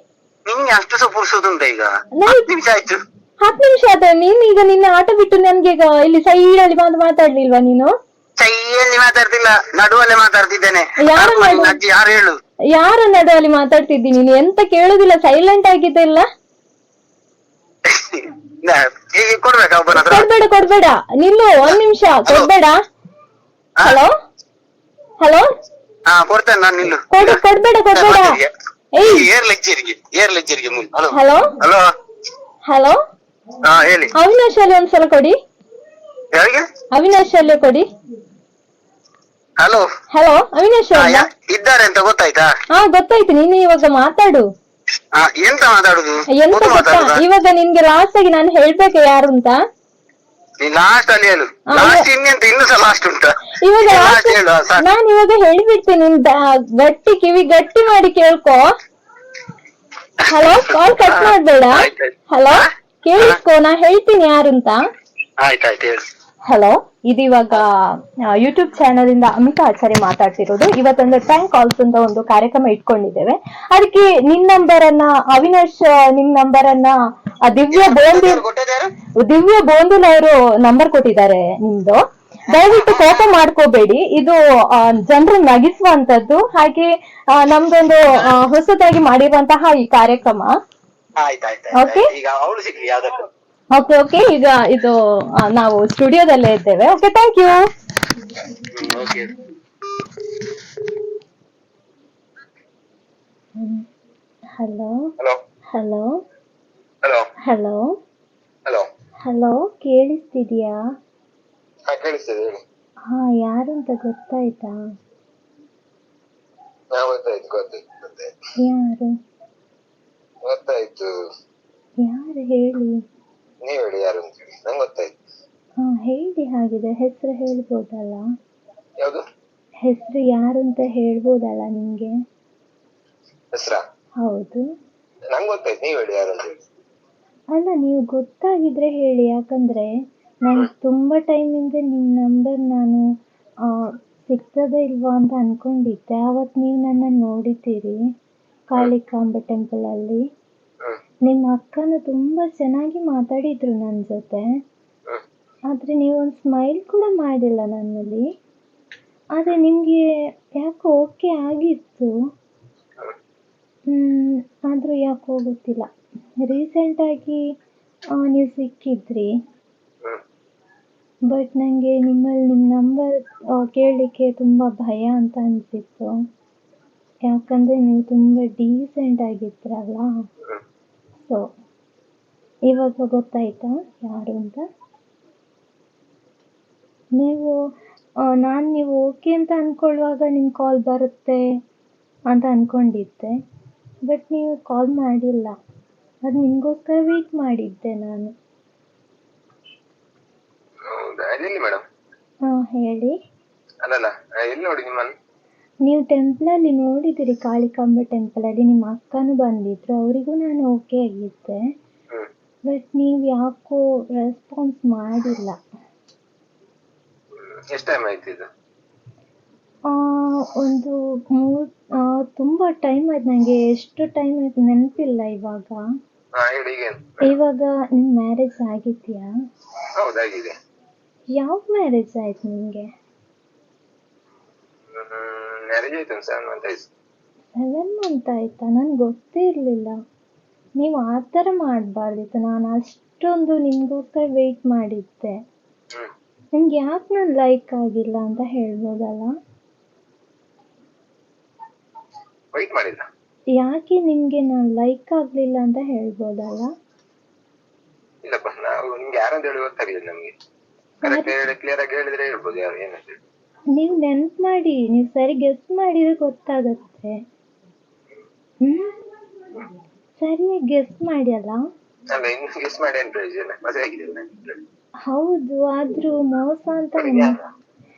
ನಿಮ್ಗೆ ಅಷ್ಟು ಸಹ ಪುರ್ಸೋದುಂಟ? ಈಗ 10 ನಿಮಿಷ ಆಯ್ತು. 10 ನಿಮಿಷ ಆದ. ನೀನ್ ಈಗ ನಿನ್ನ ಆಟ ಬಿಟ್ಟು ನನ್ಗೆ ಈಗ ಇಲ್ಲಿ ಸೈಡ್ ಅಲ್ಲಿ ಬಂದು ಮಾತಾಡ್ಲಿಲ್ವಾ ನೀನು? ಸೈಯಲ್ಲಿ ಮಾತಾಡ್ತಿಲ್ಲ, ನಡುವಲ್ಲೇ ಮಾತಾಡ್ತಿದ್ದೇನೆ. ಯಾರು ಹೇಳು? ಯಾರ ನಡುವಲ್ಲಿ ಮಾತಾಡ್ತಿದ್ದಿ ನೀನು? ಎಂತ ಕೇಳುದಿಲ್ಲ, ಸೈಲೆಂಟ್ ಆಗಿದ್ದೆಲ್ಲ. ಕೊಡ್ಬೇಡ ನಿಲ್ಲು, 1 ನಿಮಿಷ ಕೊಡ್ಬೇಡ. ಹಲೋ ಕೊಡ್ತೇನೆ ನಾನು, ನಿಲ್ಲು. ಕೊಡ್ಬೇಡ. ಹಲೋ ಹೇಳಿ. ಅವಿನಾಶ್ ಅಲ್ಲಿ ಒಂದ್ಸಲ ಕೊಡಿ. ಅವಿನಾಶ್ ಅಲ್ಲೇ ಕೊಡಿ. ಹಲೋ ಅವಿನಾಶ್ ಇದ್ದಾರೆ ಅಂತ ಗೊತ್ತಾಯ್ತಾ? ಗೊತ್ತಾಯ್ತು. ನೀನು ಇವಾಗ ಮಾತಾಡು. ಎಂತ ಮಾತಾಡುದು? ಎಂತ ಗೊತ್ತಾ, ಇವಾಗ ನಿನ್ಗೆ ಲಾಸ್ಟ್ ಆಗಿ ನಾನು ಹೇಳ್ಬೇಕು ಯಾರು ಅಂತ. ಲಾಸ್ಟ್ ಅಲ್ಲಿ ಹೇಳು. ಇನ್ನು ಸಹ ಲಾಸ್ಟ್ ಉಂಟಾ? ಇವಾಗ ನಾನು ಇವಾಗ ಹೇಳ್ಬಿಡ್ತೀನಿ, ಗಟ್ಟಿ ಕಿವಿ ಗಟ್ಟಿ ಮಾಡಿ ಕೇಳ್ಕೊ. ಹಲೋ, ಕಾಲ್ ಕಟ್ ಮಾಡ್ಬೇಡ. ಹಲೋ, ಕೇಳಿಸ್ಕೊ, ನಾ ಹೇಳ್ತೀನಿ ಯಾರು ಅಂತ. ಆಯ್ತಾಯ್ತು ಹೇಳು. ಹಲೋ, ಇದು ಇವಾಗ ಯೂಟ್ಯೂಬ್ ಚಾನಲ್ ಇಂದ ಅಮಿತಾ ಆಚಾರ್ಯ ಮಾತಾಡ್ತಿರೋದು. ಇವತ್ತೊಂದು ಟ್ಯಾಂಕ್ ಕಾಲ್ಸ್ ಅಂತ ಒಂದು ಕಾರ್ಯಕ್ರಮ ಇಟ್ಕೊಂಡಿದ್ದೇವೆ. ಅದಕ್ಕೆ ನಿನ್ ನಂಬರ್ ಅನ್ನ ಅವಿನಾಶ್, ನಿಮ್ ನಂಬರ್ ಅನ್ನ ದಿವ್ಯ ಬೋಂದಿಲ್ ಅವರು ನಂಬರ್ ಕೊಟ್ಟಿದ್ದಾರೆ ನಿಮ್ದು. ದಯವಿಟ್ಟು ಕೋಪ ಮಾಡ್ಕೋಬೇಡಿ, ಇದು ಜನರು ನಗಿಸುವಂತದ್ದು. ಹಾಗೆ ನಮ್ದೊಂದು ಹೊಸದಾಗಿ ಮಾಡಿರುವಂತಹ ಈ ಕಾರ್ಯಕ್ರಮ. ಓಕೆ, ಈಗ ಇದು ನಾವು ಸ್ಟುಡಿಯೋದಲ್ಲೇ ಇದ್ದೇವೆ. Okay, thank you. ಹಲೋ ಕೇಳಿಸ್ತಿದ್ಯಾ? ಯಾರು ಅಂತ ಗೊತ್ತಾಯ್ತಾ? ಯಾರು ಹೇಳಿ? ಹೇಳಿ. ಹಾಗಿದ್ರೆ ಹೆಸರು ಹೇಳ್ಬೋದಲ್ಲ? ಹೆಸರು ಯಾರು ಅಂತ ಹೇಳ್ಬೋದಲ್ಲ ನಿಮ್ಗೆ? ಹೌದು. ಅಲ್ಲ, ನೀವು ಗೊತ್ತಾಗಿದ್ರೆ ಹೇಳಿ. ಯಾಕಂದ್ರೆ ನಂಗೆ ತುಂಬಾ ಟೈಮಿಂದ ನಿಮ್ ನಂಬರ್ ನಾನು ಸಿಗ್ತದ ಇಲ್ವಾ ಅಂತ ಅನ್ಕೊಂಡಿದ್ದೆ. ಅವತ್ ನೀವು ನನ್ನ ನೋಡಿದ್ದೀರಿ ಕಾಳಿಕಾಂಬ ಟೆಂಪಲ್ ಅಲ್ಲಿ. ನಿಮ್ಮ ಅಕ್ಕನು ತುಂಬಾ ಚೆನ್ನಾಗಿ ಮಾತಾಡಿದ್ರು ನನ್ ಜೊತೆ. ಆದ್ರೆ ನೀವೊಂದು ಸ್ಮೈಲ್ ಕೂಡ ಮಾಡಿಲ್ಲ ನನ್ನಲ್ಲಿ. ಆದ್ರೆ ನಿಮ್ಗೆ ಯಾಕೋ ಓಕೆ ಆಗಿತ್ತು. ಆದ್ರೂ ಯಾಕೋ ಗೊತ್ತಿಲ್ಲ, ರೀಸೆಂಟ್ ಆಗಿ ನೀವು ಸಿಕ್ಕಿದ್ರಿ. ಬಟ್ ನಂಗೆ ನಿಮ್ ನಂಬರ್ ಕೇಳಲಿಕ್ಕೆ ತುಂಬಾ ಭಯ ಅಂತ ಅನ್ಸಿತ್ತು. ಯಾಕಂದ್ರೆ ನೀವು ತುಂಬಾ ಡೀಸೆಂಟ್ ಆಗಿದ್ರಲ್ಲ. ಸೊ ಇವಾಗ ಗೊತ್ತಾಯ್ತಾ ಯಾರು ಅಂತ? ನೀವು ಓಕೆ ಅಂತ ಅನ್ಕೊಳ್ಳುವಾಗ ನಿಮ್ ಕಾಲ್ ಬರುತ್ತೆ, ಅಂತ ಅನ್ಕೊಂಡಿದ್ದೆ, ಬಟ್ ನೀವು ಕಾಲ್ ಮಾಡಿಲ್ಲ. ಅದು ನಿಮಗೋಸ್ಕರ ವೇಟ್ ಮಾಡಿದ್ದೆ ನಾನು. ಹೌದಾ, ಎಲ್ಲಿ ಮೇಡಮ್? ಹೇಳಿ. ಅಲ್ಲಲ್ಲ, ಎಲ್ಲಿ ನೋಡಿ ನಿಮ್ಮನ್ನು? ನೀವು ಟೆಂಪಲಲ್ಲಿ ನೋಡಿದಿರಿ, ಕಾಳಿಕಾಂಬ ಟೆಂಪಲಲ್ಲಿ ನಿಮ್ಮ ಅಕ್ಕನೂ ಬಂದಿದ್ರು, ಅವರಿಗೂ ನಾನು ಓಕೆ ಆಗಿದ್ದೆ. ಬಟ್ ನೀವು ಯಾಕೋ ರೆಸ್ಪಾನ್ಸ್ ಮಾಡಿಲ್ಲ. ಎಷ್ಟು ಟೈಮ್ ಆಯ್ತು ಇದು? ಒಂದು ತುಂಬ ಟೈಮ್ ಆಯ್ತು. ನನಗೆ ಎಷ್ಟು ಟೈಮ್ ಆಯ್ತು ನೆನಪಿಲ್ಲ ಇವಾಗ. ಇವಾಗ ನಿಮ್ಮ ಮ್ಯಾರೇಜ್ ಆಗಿದೆಯಾ? ಹೌದಾಗಿದೆ. ಯಾವ ಮ್ಯಾರೇಜ್ ಆಯ್ತು ನಿಮಗೆ? ಮ್ಯಾರೇಜ್ ಆಯ್ತು 7 months ಆಯ್ತು. 7 months ಆಯ್ತಾ? ನನಗೆ ಗೊತ್ತೇ ಇರಲಿಲ್ಲ. ನೀವು ಆ ಥರ ಮಾಡಬಾರ್ದಿತ್ತು. ನಾನು ಅಷ್ಟೊಂದು ನಿಮಗೋಸ್ಕರ ವೆಯ್ಟ್ ಮಾಡಿದ್ದೆ. ನಿಮ್ಗೆ ಯಾಕೆ ನಾನು ಲೈಕ್ ಆಗಿಲ್ಲ ಅಂತ ಹೇಳ್ಬೋದಲ್ಲ? ವೆಯ್ಟ್ ಮಾಡಿಲ್ಲ. ಯಾಕೆ ನಿಮಗೆ ನಾನು ಲೈಕ್ ಆಗಲಿಲ್ಲ ಅಂತ ಹೇಳ್ಬೋದಲ್ಲ? ಇಲ್ಲಪ್ಪ, ನಾವು ನಿಮ್ಗೆ ಯಾರಂತ ಹೇಳಿ ಗೊತ್ತಾಗಲಿಲ್ಲ ನಮಗೆ. ಕ್ಲಿಯರ್ ಆಗಿ ಹೇಳಿದ್ರೆ ಹೇಳ್ಬೋದು ಯಾರು ಏನಂತ ಹೇಳಿ. ನೀವು ನೆನ್ಪು ಮಾಡಿ, ನೀವು ಸರಿ ಗೆಸ್ ಮಾಡಿದ್ರೆ ಗೊತ್ತಾಗತ್ತೆ. ಸರಿಯಾಗಿ ಗೆಸ್ ಮಾಡಿ ಅಲ್ಲ? ಅಲ್ಲ, ಇನ್ನು ಗೆಸ್ ಮಾಡಿ ಏನು ಪ್ರಯೋಜನ, ಮದುವೆ ಆಗಿದೆ. ಹೌದು, ಆದ್ರೂ ಮೋಸ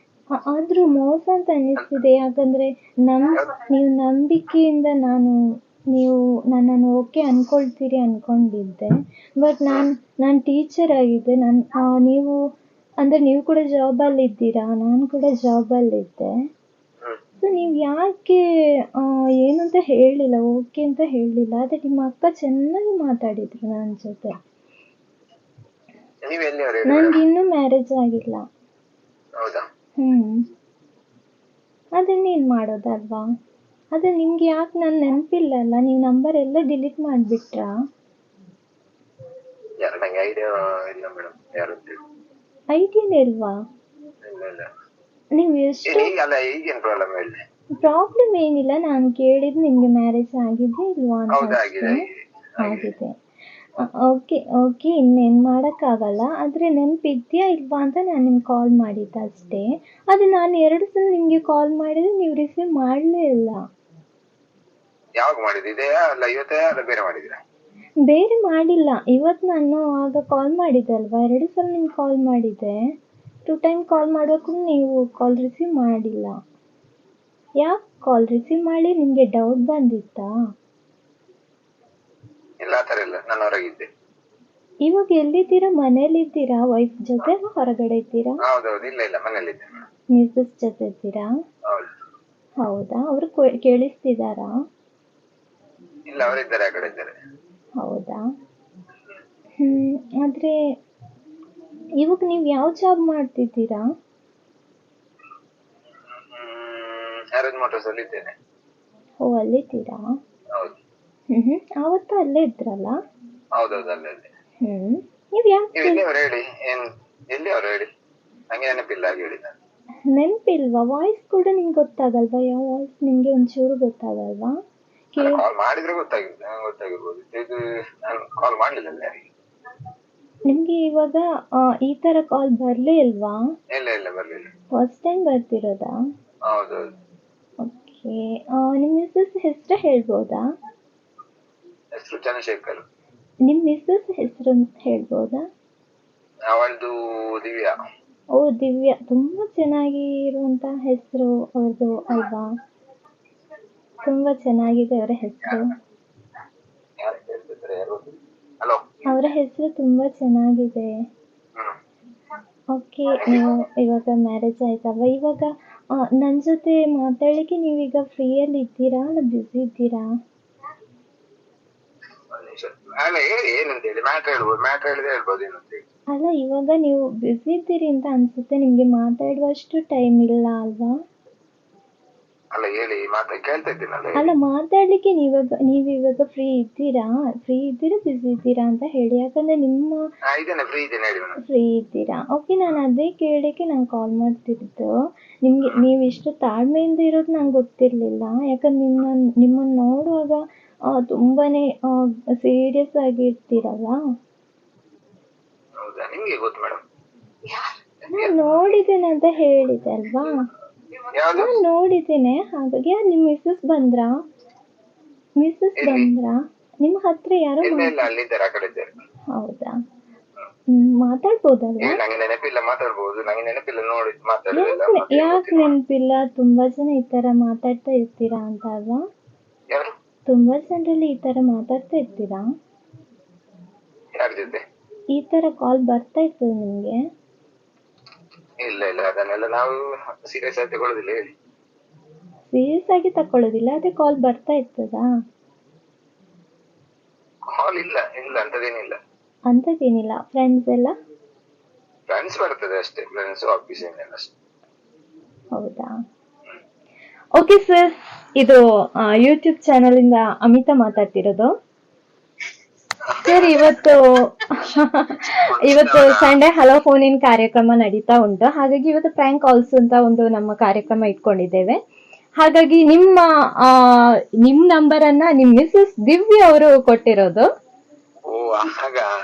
ಅಂತ ಅನಿಸ್ತಿದೆ. ಯಾಕಂದ್ರೆ ನೀವು ನಂಬಿಕೆಯಿಂದ ನೀವು ನನ್ನನ್ನು ಓಕೆ ಅನ್ಕೊಳ್ತೀರಿ ಅನ್ಕೊಂಡಿದ್ದೆ. ಬಟ್ ನಾನು ಟೀಚರ್ ಆಗಿದ್ದೆ. ನೀವು ಕೂಡ ಜಾಬಲ್ಲಿ ಇದ್ದೀರಾ, ನಾನು ಕೂಡ ಜಾಬಲ್ಲಿದ್ದೆ. ಸೊ ನೀವು ಯಾಕೆ ಏನು ಅಂತ ಹೇಳಿಲ್ಲ, ಓಕೆ ಅಂತ ಹೇಳಿಲ್ಲ. ಆದರೆ ನಿಮ್ಮ ಅಕ್ಕ ಚೆನ್ನಾಗಿ ಮಾತಾಡಿದ್ರು ನನ್ನ ಜೊತೆ. ನನಗೆ ಇನ್ನೂ ಮ್ಯಾರೇಜ್ ಆಗಿಲ್ಲ. ಅದನ್ನೇನು ಮಾಡೋದಲ್ವಾ? ಆದರೆ ನಿಮ್ಗೆ ಯಾಕೆ ನಾನು ನೆನಪಿಲ್ಲ ಅಲ್ಲ? ನೀವು ನಂಬರ್ ಎಲ್ಲ ಡಿಲೀಟ್ ಮಾಡಿಬಿಟ್ರಾ? ಐಡಿಯಾನೇ ಇಲ್ವಾ? ನೀವು ಎಷ್ಟು ಪ್ರಾಬ್ಲಮ್ ಏನಿಲ್ಲ. ನಾನು ಕೇಳಿದ್ದು ನಿಮಗೆ ಮ್ಯಾರೇಜ್ ಆಗಿದೆ ಇಲ್ವಾ ಅಂತ. ಆಗಿದೆ. ಓಕೆ, ಇನ್ನೇನು ಮಾಡೋಕ್ಕಾಗಲ್ಲ. ಆದರೆ ನೆನಪಿದ್ಯಾ ಇಲ್ವಾ ಅಂತ ನಾನು ನಿಮ್ಗೆ ಕಾಲ್ ಮಾಡಿದ್ದೆ ಅಷ್ಟೇ. ಅದು ನಾನು 2 ಸಲ ನಿಮಗೆ ಕಾಲ್ ಮಾಡಿದರೆ ನೀವು ರಿಸೀವ್ ಮಾಡಲೇ ಇಲ್ಲ. ಬೇರೆ ಮಾಡಿಲ್ಲ. ಇವತ್ತು ನಾನು ಆಗ ಕಾಲ್ ಮಾಡಿದ್ದೆ ಅಲ್ವಾ, 2 ಸಲ ನಿಮ್ಗೆ ಕಾಲ್ ಮಾಡಿದ್ದೆ. 2 ಟೈಮ್ ಕಾಲ್ ಮಾಡೋಕ್ಕೂ ನೀವು ಕಾಲ್ ರಿಸೀವ್ ಮಾಡಿಲ್ಲ. ಯಾಕೆ ಕಾಲ್ ರಿಸೀವ್ ಮಾಡಿ? ನಿಮಗೆ ಡೌಟ್ ಬಂದಿತ್ತಾ? ಇವಾಗ ಎಲ್ಲಿದ್ದೀರಾ? ಮನೇಲಿದ್ದೀರಾ? ವೈಫ್ ಜೊತೆ ಹೊರಗಡೆ ಇದ್ದೀರಾ? ಮಿಸಸ್ ಜೊತೆ ಇದ್ದೀರಾ? ಹೌದಾ? ಅವರು ಕೇಳಿಸ್ತಿದ್ದಾರಾ? ಹೌದಾ? ಆದರೆ ಇವಾಗ ನೀವು ಯಾವ ಜಾಬ್ ಮಾಡ್ತಿದ್ದೀರಾ? ಓ, ಅಲ್ಲಿದ್ದೀರಾ? ಆವತ್ತು ಅಲ್ಲೇ ಇದ್ರಲ್ಲ? ನೀವು ಯಾಕೆ ನೆನಪಿಲ್ವಾ? ವಾಯ್ಸ್ ಕೂಡ ನಿಮ್ಗೆ ಗೊತ್ತಾಗಲ್ವಾ? ಯಾವ ವಾಯ್ಸ್ ನಿಮ್ಗೆ ಒಂಚೂರು ಗೊತ್ತಾಗಲ್ವಾ? ನಿಮ್ಗೆ ಇವಾಗ ಈ ತರ ಕಾಲ್ ಬರ್ಲೇ ಇಲ್ವಾ? ಫಸ್ಟ್ ಟೈಮ್ ಬರ್ತಿರೋದಾ? ಓಕೆ. ನಿಮ್ಮ ಮಿಸ್ಸಸ್ ಹೆಸರು ಹೇಳ್ಬೋದಾ? ನಿಮ್ಮ ಮಿಸ್ಸಸ್ ಹೆಸರು ಹೇಳ್ಬೋದಾ? ಓ, ದಿವ್ಯಾ. ತುಂಬಾ ಚೆನ್ನಾಗಿರುವಂತ ಹೆಸರು ಅವ್ರದ್ದು ಅಲ್ವಾ? ತುಂಬಾ ಚೆನ್ನಾಗಿದೆ ಅವರ ಹೆಸರು. ಅವರ ಹೆಸರು ತುಂಬಾ ಚೆನ್ನಾಗಿದೆ. ಓಕೆ, ನೀವು ಇವಾಗ ಮ್ಯಾರೇಜ್ ಆಯ್ತಲ್ವಾ? ಇವಾಗ ನನ್ನ ಜೊತೆ ಮಾತಾಡಲಿಕ್ಕೆ ನೀವೀಗ ಫ್ರೀಯಲ್ಲಿ ಇದ್ದೀರಾ ಅಲ್ಲ ಬ್ಯುಸಿ ಇದ್ದೀರಾ? ಅಲ್ಲ, ಇವಾಗ ನೀವು ಬ್ಯುಸಿ ಇದ್ದೀರಿ ಅಂತ ಅನ್ಸುತ್ತೆ. ನಿಮ್ಗೆ ಮಾತಾಡುವಷ್ಟು ಟೈಮ್ ಇಲ್ಲ ಅಲ್ವಾ? ಅಲ್ಲ, ಮಾತಾಡ್ಲಿಕ್ಕೆ ನೀವಿವಾಗ ಫ್ರೀ ಇದ್ದೀರಾ ಬ್ಯುಸಿ ಇದ್ದೀರಾ ಅಂತ ಹೇಳಿ. ಯಾಕಂದ್ರೆ ಫ್ರೀ ಇದ್ದೀರಾ? ಓಕೆ, ನಾನು ಅದೇ ಕೇಳಲಿಕ್ಕೆ ನಾನು ಕಾಲ್ ಮಾಡ್ತಿದ್ದು. ನೀವು ಇಷ್ಟು ತಾಳ್ಮೆಯಿಂದ ಇರೋದು ನಂಗೆ ಗೊತ್ತಿರಲಿಲ್ಲ. ಯಾಕಂದ್ರೆ ನಿಮ್ಮನ್ನು ನೋಡುವಾಗ ತುಂಬಾನೇ ಸೀರಿಯಸ್ ಆಗಿ ಇರ್ತೀರಲ್ಲ. ನಾನು ನೋಡಿದ್ದೇನೆ ಅಂತ ಹೇಳಿದೆ ಅಲ್ವಾ? ಯಾವ್ದು ನಾನ್ ನೋಡಿದ್ದೇನೆ, ಹಾಗಾಗಿ ನಿಮ್ ಮಿಸ್ಸಸ್ ಬಂದ್ರಾ? ನಿಮ್ ಹತ್ರ ಯಾರೋ ಇಲ್ಲ ಇಲ್ಲ ಅಲ್ಲಿದ್ದಾರೆ, ಆ ಕಡೆ ಇದ್ದಾರೆ. ಹೌದಾ? ಮಾತಾಡ್ಬೋದಲ್ಲ? ನಂಗೆ ನೆನಪಿಲ್ಲ, ಮಾತಾಡ್ಬೋದು. ನಂಗೆ ನೆನಪಿಲ್ಲ, ನೋಡಿ ಮಾತಾಡೋದಿಲ್ಲ. ಯಾಕೆ ನೆನಪಿಲ್ಲ? ತುಂಬಾ ಜನ ಈ ತರ ಮಾತಾಡ್ತಾ ಇರ್ತೀರಾ ಅಂತ ಅಲ್ವಾ? ಯಾರು? ತುಂಬಾ ಜನರಲ್ಲಿ ಈ ತರ ಮಾತಾಡ್ತಾ ಇರ್ತೀರಾ? ಯಾರ ಜೊತೆ? ಈ ತರ ಕಾಲ್ ಬರ್ತಾ ಇರ್ತದೆ ನಿಮ್ಗೆ? ಇಲ್ಲ ಇಲ್ಲ, ಅದನ್ನೆಲ್ಲ ನಾವು ಸೀರಿಯಸ್ ಆಗಿ ತಗೊಳ್ಳೋದಿಲ್ಲ. ಹೇಳಿ. ಸೀರಿಯಸ್ ಆಗಿ ತಕೊಳ್ಳೋದಿಲ್ಲ, ಅದೇ ಕಾಲ್ ಬರ್ತಾ ಇರ್ತದಾ? ಕಾಲ್ ಇಲ್ಲ ಇಲ್ಲ, ಅಂತದೇನಿಲ್ಲ. ಅಂತದೇನಿಲ್ಲ. ಫ್ರೆಂಡ್ಸ್ ಎಲ್ಲ? ಫ್ರೆಂಡ್ಸ್ ಬರ್ತದೆ ಅಷ್ಟೇ, ಫ್ರೆಂಡ್ಸ್ ಆಫೀಸ್ ಏನಿಲ್ಲ ಅಷ್ಟೇ. ಹೌದಾ? ಓಕೆ ಸರ್, ಇದು ಯೂಟ್ಯೂಬ್ ಚಾನಲ್ ಇಂದ ಅಮಿತಾ ಮಾತಾಡ್ತಿರೋದು. ಸರ್, ಇವತ್ತು ಸಂಡೇ ಹಲೋ ಫೋನ್ ಇನ್ ಕಾರ್ಯಕ್ರಮ ನಡೀತಾ ಉಂಟು. ಹಾಗಾಗಿ ಇವತ್ತು ಪ್ರ್ಯಾಂಕ್ ಕಾಲ್ಸ್ ಅಂತ ಒಂದು ನಮ್ಮ ಕಾರ್ಯಕ್ರಮ ಇಟ್ಕೊಂಡಿದ್ದೇವೆ. ಹಾಗಾಗಿ ನಿಮ್ ನಂಬರ್ ಅನ್ನ ನಿಮ್ ಮಿಸಸ್ ದಿವ್ಯ ಅವರು ಕೊಟ್ಟಿರೋದು.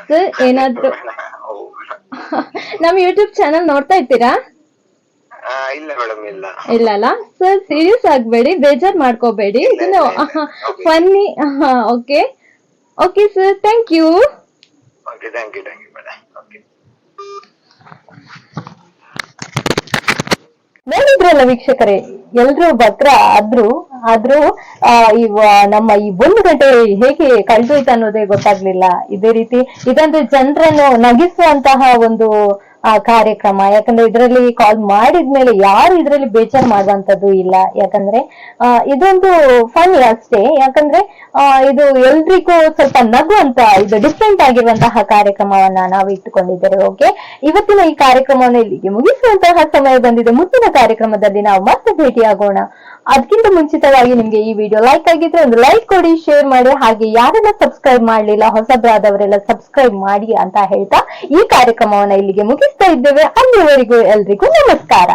ಸರ್, ಏನಾದ್ರು ನಮ್ಮ ಯೂಟ್ಯೂಬ್ ಚಾನಲ್ ನೋಡ್ತಾ ಇರ್ತೀರಾ? ಇಲ್ಲ ಮೇಡಮ್, ಇಲ್ಲ. ಇಲ್ಲಲ್ಲ ಸರ್, ಸೀರಿಯಸ್ ಆಗ್ಬೇಡಿ, ಬೇಜಾರ್ ಮಾಡ್ಕೋಬೇಡಿ, ಇದನ್ನು funny. Okay okay sir, thank you. Okay, thank you madam. Okay. ನೋಡಿದ್ರಲ್ಲ ವೀಕ್ಷಕರೇ, ಎಲ್ರೂ ಭದ್ರ ಆದ್ರೂ ನಮ್ಮ ಈ 1 ಗಂಟೆ ಹೇಗೆ ಕಳೆದೋಯ್ತು ಅನ್ನೋದೇ ಗೊತ್ತಾಗ್ಲಿಲ್ಲ. ಇದೇ ರೀತಿ ಇದೊಂದು ಜನರನ್ನು ನಗಿಸುವಂತಹ ಒಂದು ಕಾರ್ಯಕ್ರಮ. ಯಾಕಂದ್ರೆ ಇದರಲ್ಲಿ ಕಾಲ್ ಮಾಡಿದ್ಮೇಲೆ ಯಾರು ಇದರಲ್ಲಿ ಬೇಜಾರ್ ಮಾಡುವಂತದ್ದು ಇಲ್ಲ. ಯಾಕಂದ್ರೆ ಇದೊಂದು ಫನ್ ಅಷ್ಟೇ. ಯಾಕಂದ್ರೆ ಇದು ಎಲ್ರಿಗೂ ಸ್ವಲ್ಪ ನಗುವಂತ, ಇದು ಡಿಫ್ರೆಂಟ್ ಆಗಿರುವಂತಹ ಕಾರ್ಯಕ್ರಮವನ್ನ ನಾವು ಇಟ್ಟುಕೊಂಡಿದ್ದೇವೆ. ಓಕೆ, ಇವತ್ತಿನ ಈ ಕಾರ್ಯಕ್ರಮವನ್ನು ಇಲ್ಲಿಗೆ ಮುಗಿಸುವಂತಹ ಸಮಯ ಬಂದಿದೆ. ಮುಂದಿನ ಕಾರ್ಯಕ್ರಮದಲ್ಲಿ ನಾವು ಮತ್ತೆ ಭೇಟಿಯಾಗೋಣ. ಅದಕ್ಕಿಂತ ಮುಂಚಿತವಾಗಿ ನಿಮ್ಗೆ ಈ ವಿಡಿಯೋ ಲೈಕ್ ಆಗಿದ್ರೆ ಒಂದು ಲೈಕ್ ಕೊಡಿ, ಶೇರ್ ಮಾಡಿ. ಹಾಗೆ ಯಾರೆಲ್ಲ ಸಬ್ಸ್ಕ್ರೈಬ್ ಮಾಡ್ಲಿಲ್ಲ, ಹೊಸಬರಾದವರೆಲ್ಲ ಸಬ್ಸ್ಕ್ರೈಬ್ ಮಾಡಿ ಅಂತ ಹೇಳ್ತಾ ಈ ಕಾರ್ಯಕ್ರಮವನ್ನ ಇಲ್ಲಿಗೆ ಮುಗಿಸ್ತಾ ಇದ್ದೇವೆ. ಅಲ್ಲಿವರೆಗೂ ಎಲ್ರಿಗೂ ನಮಸ್ಕಾರ.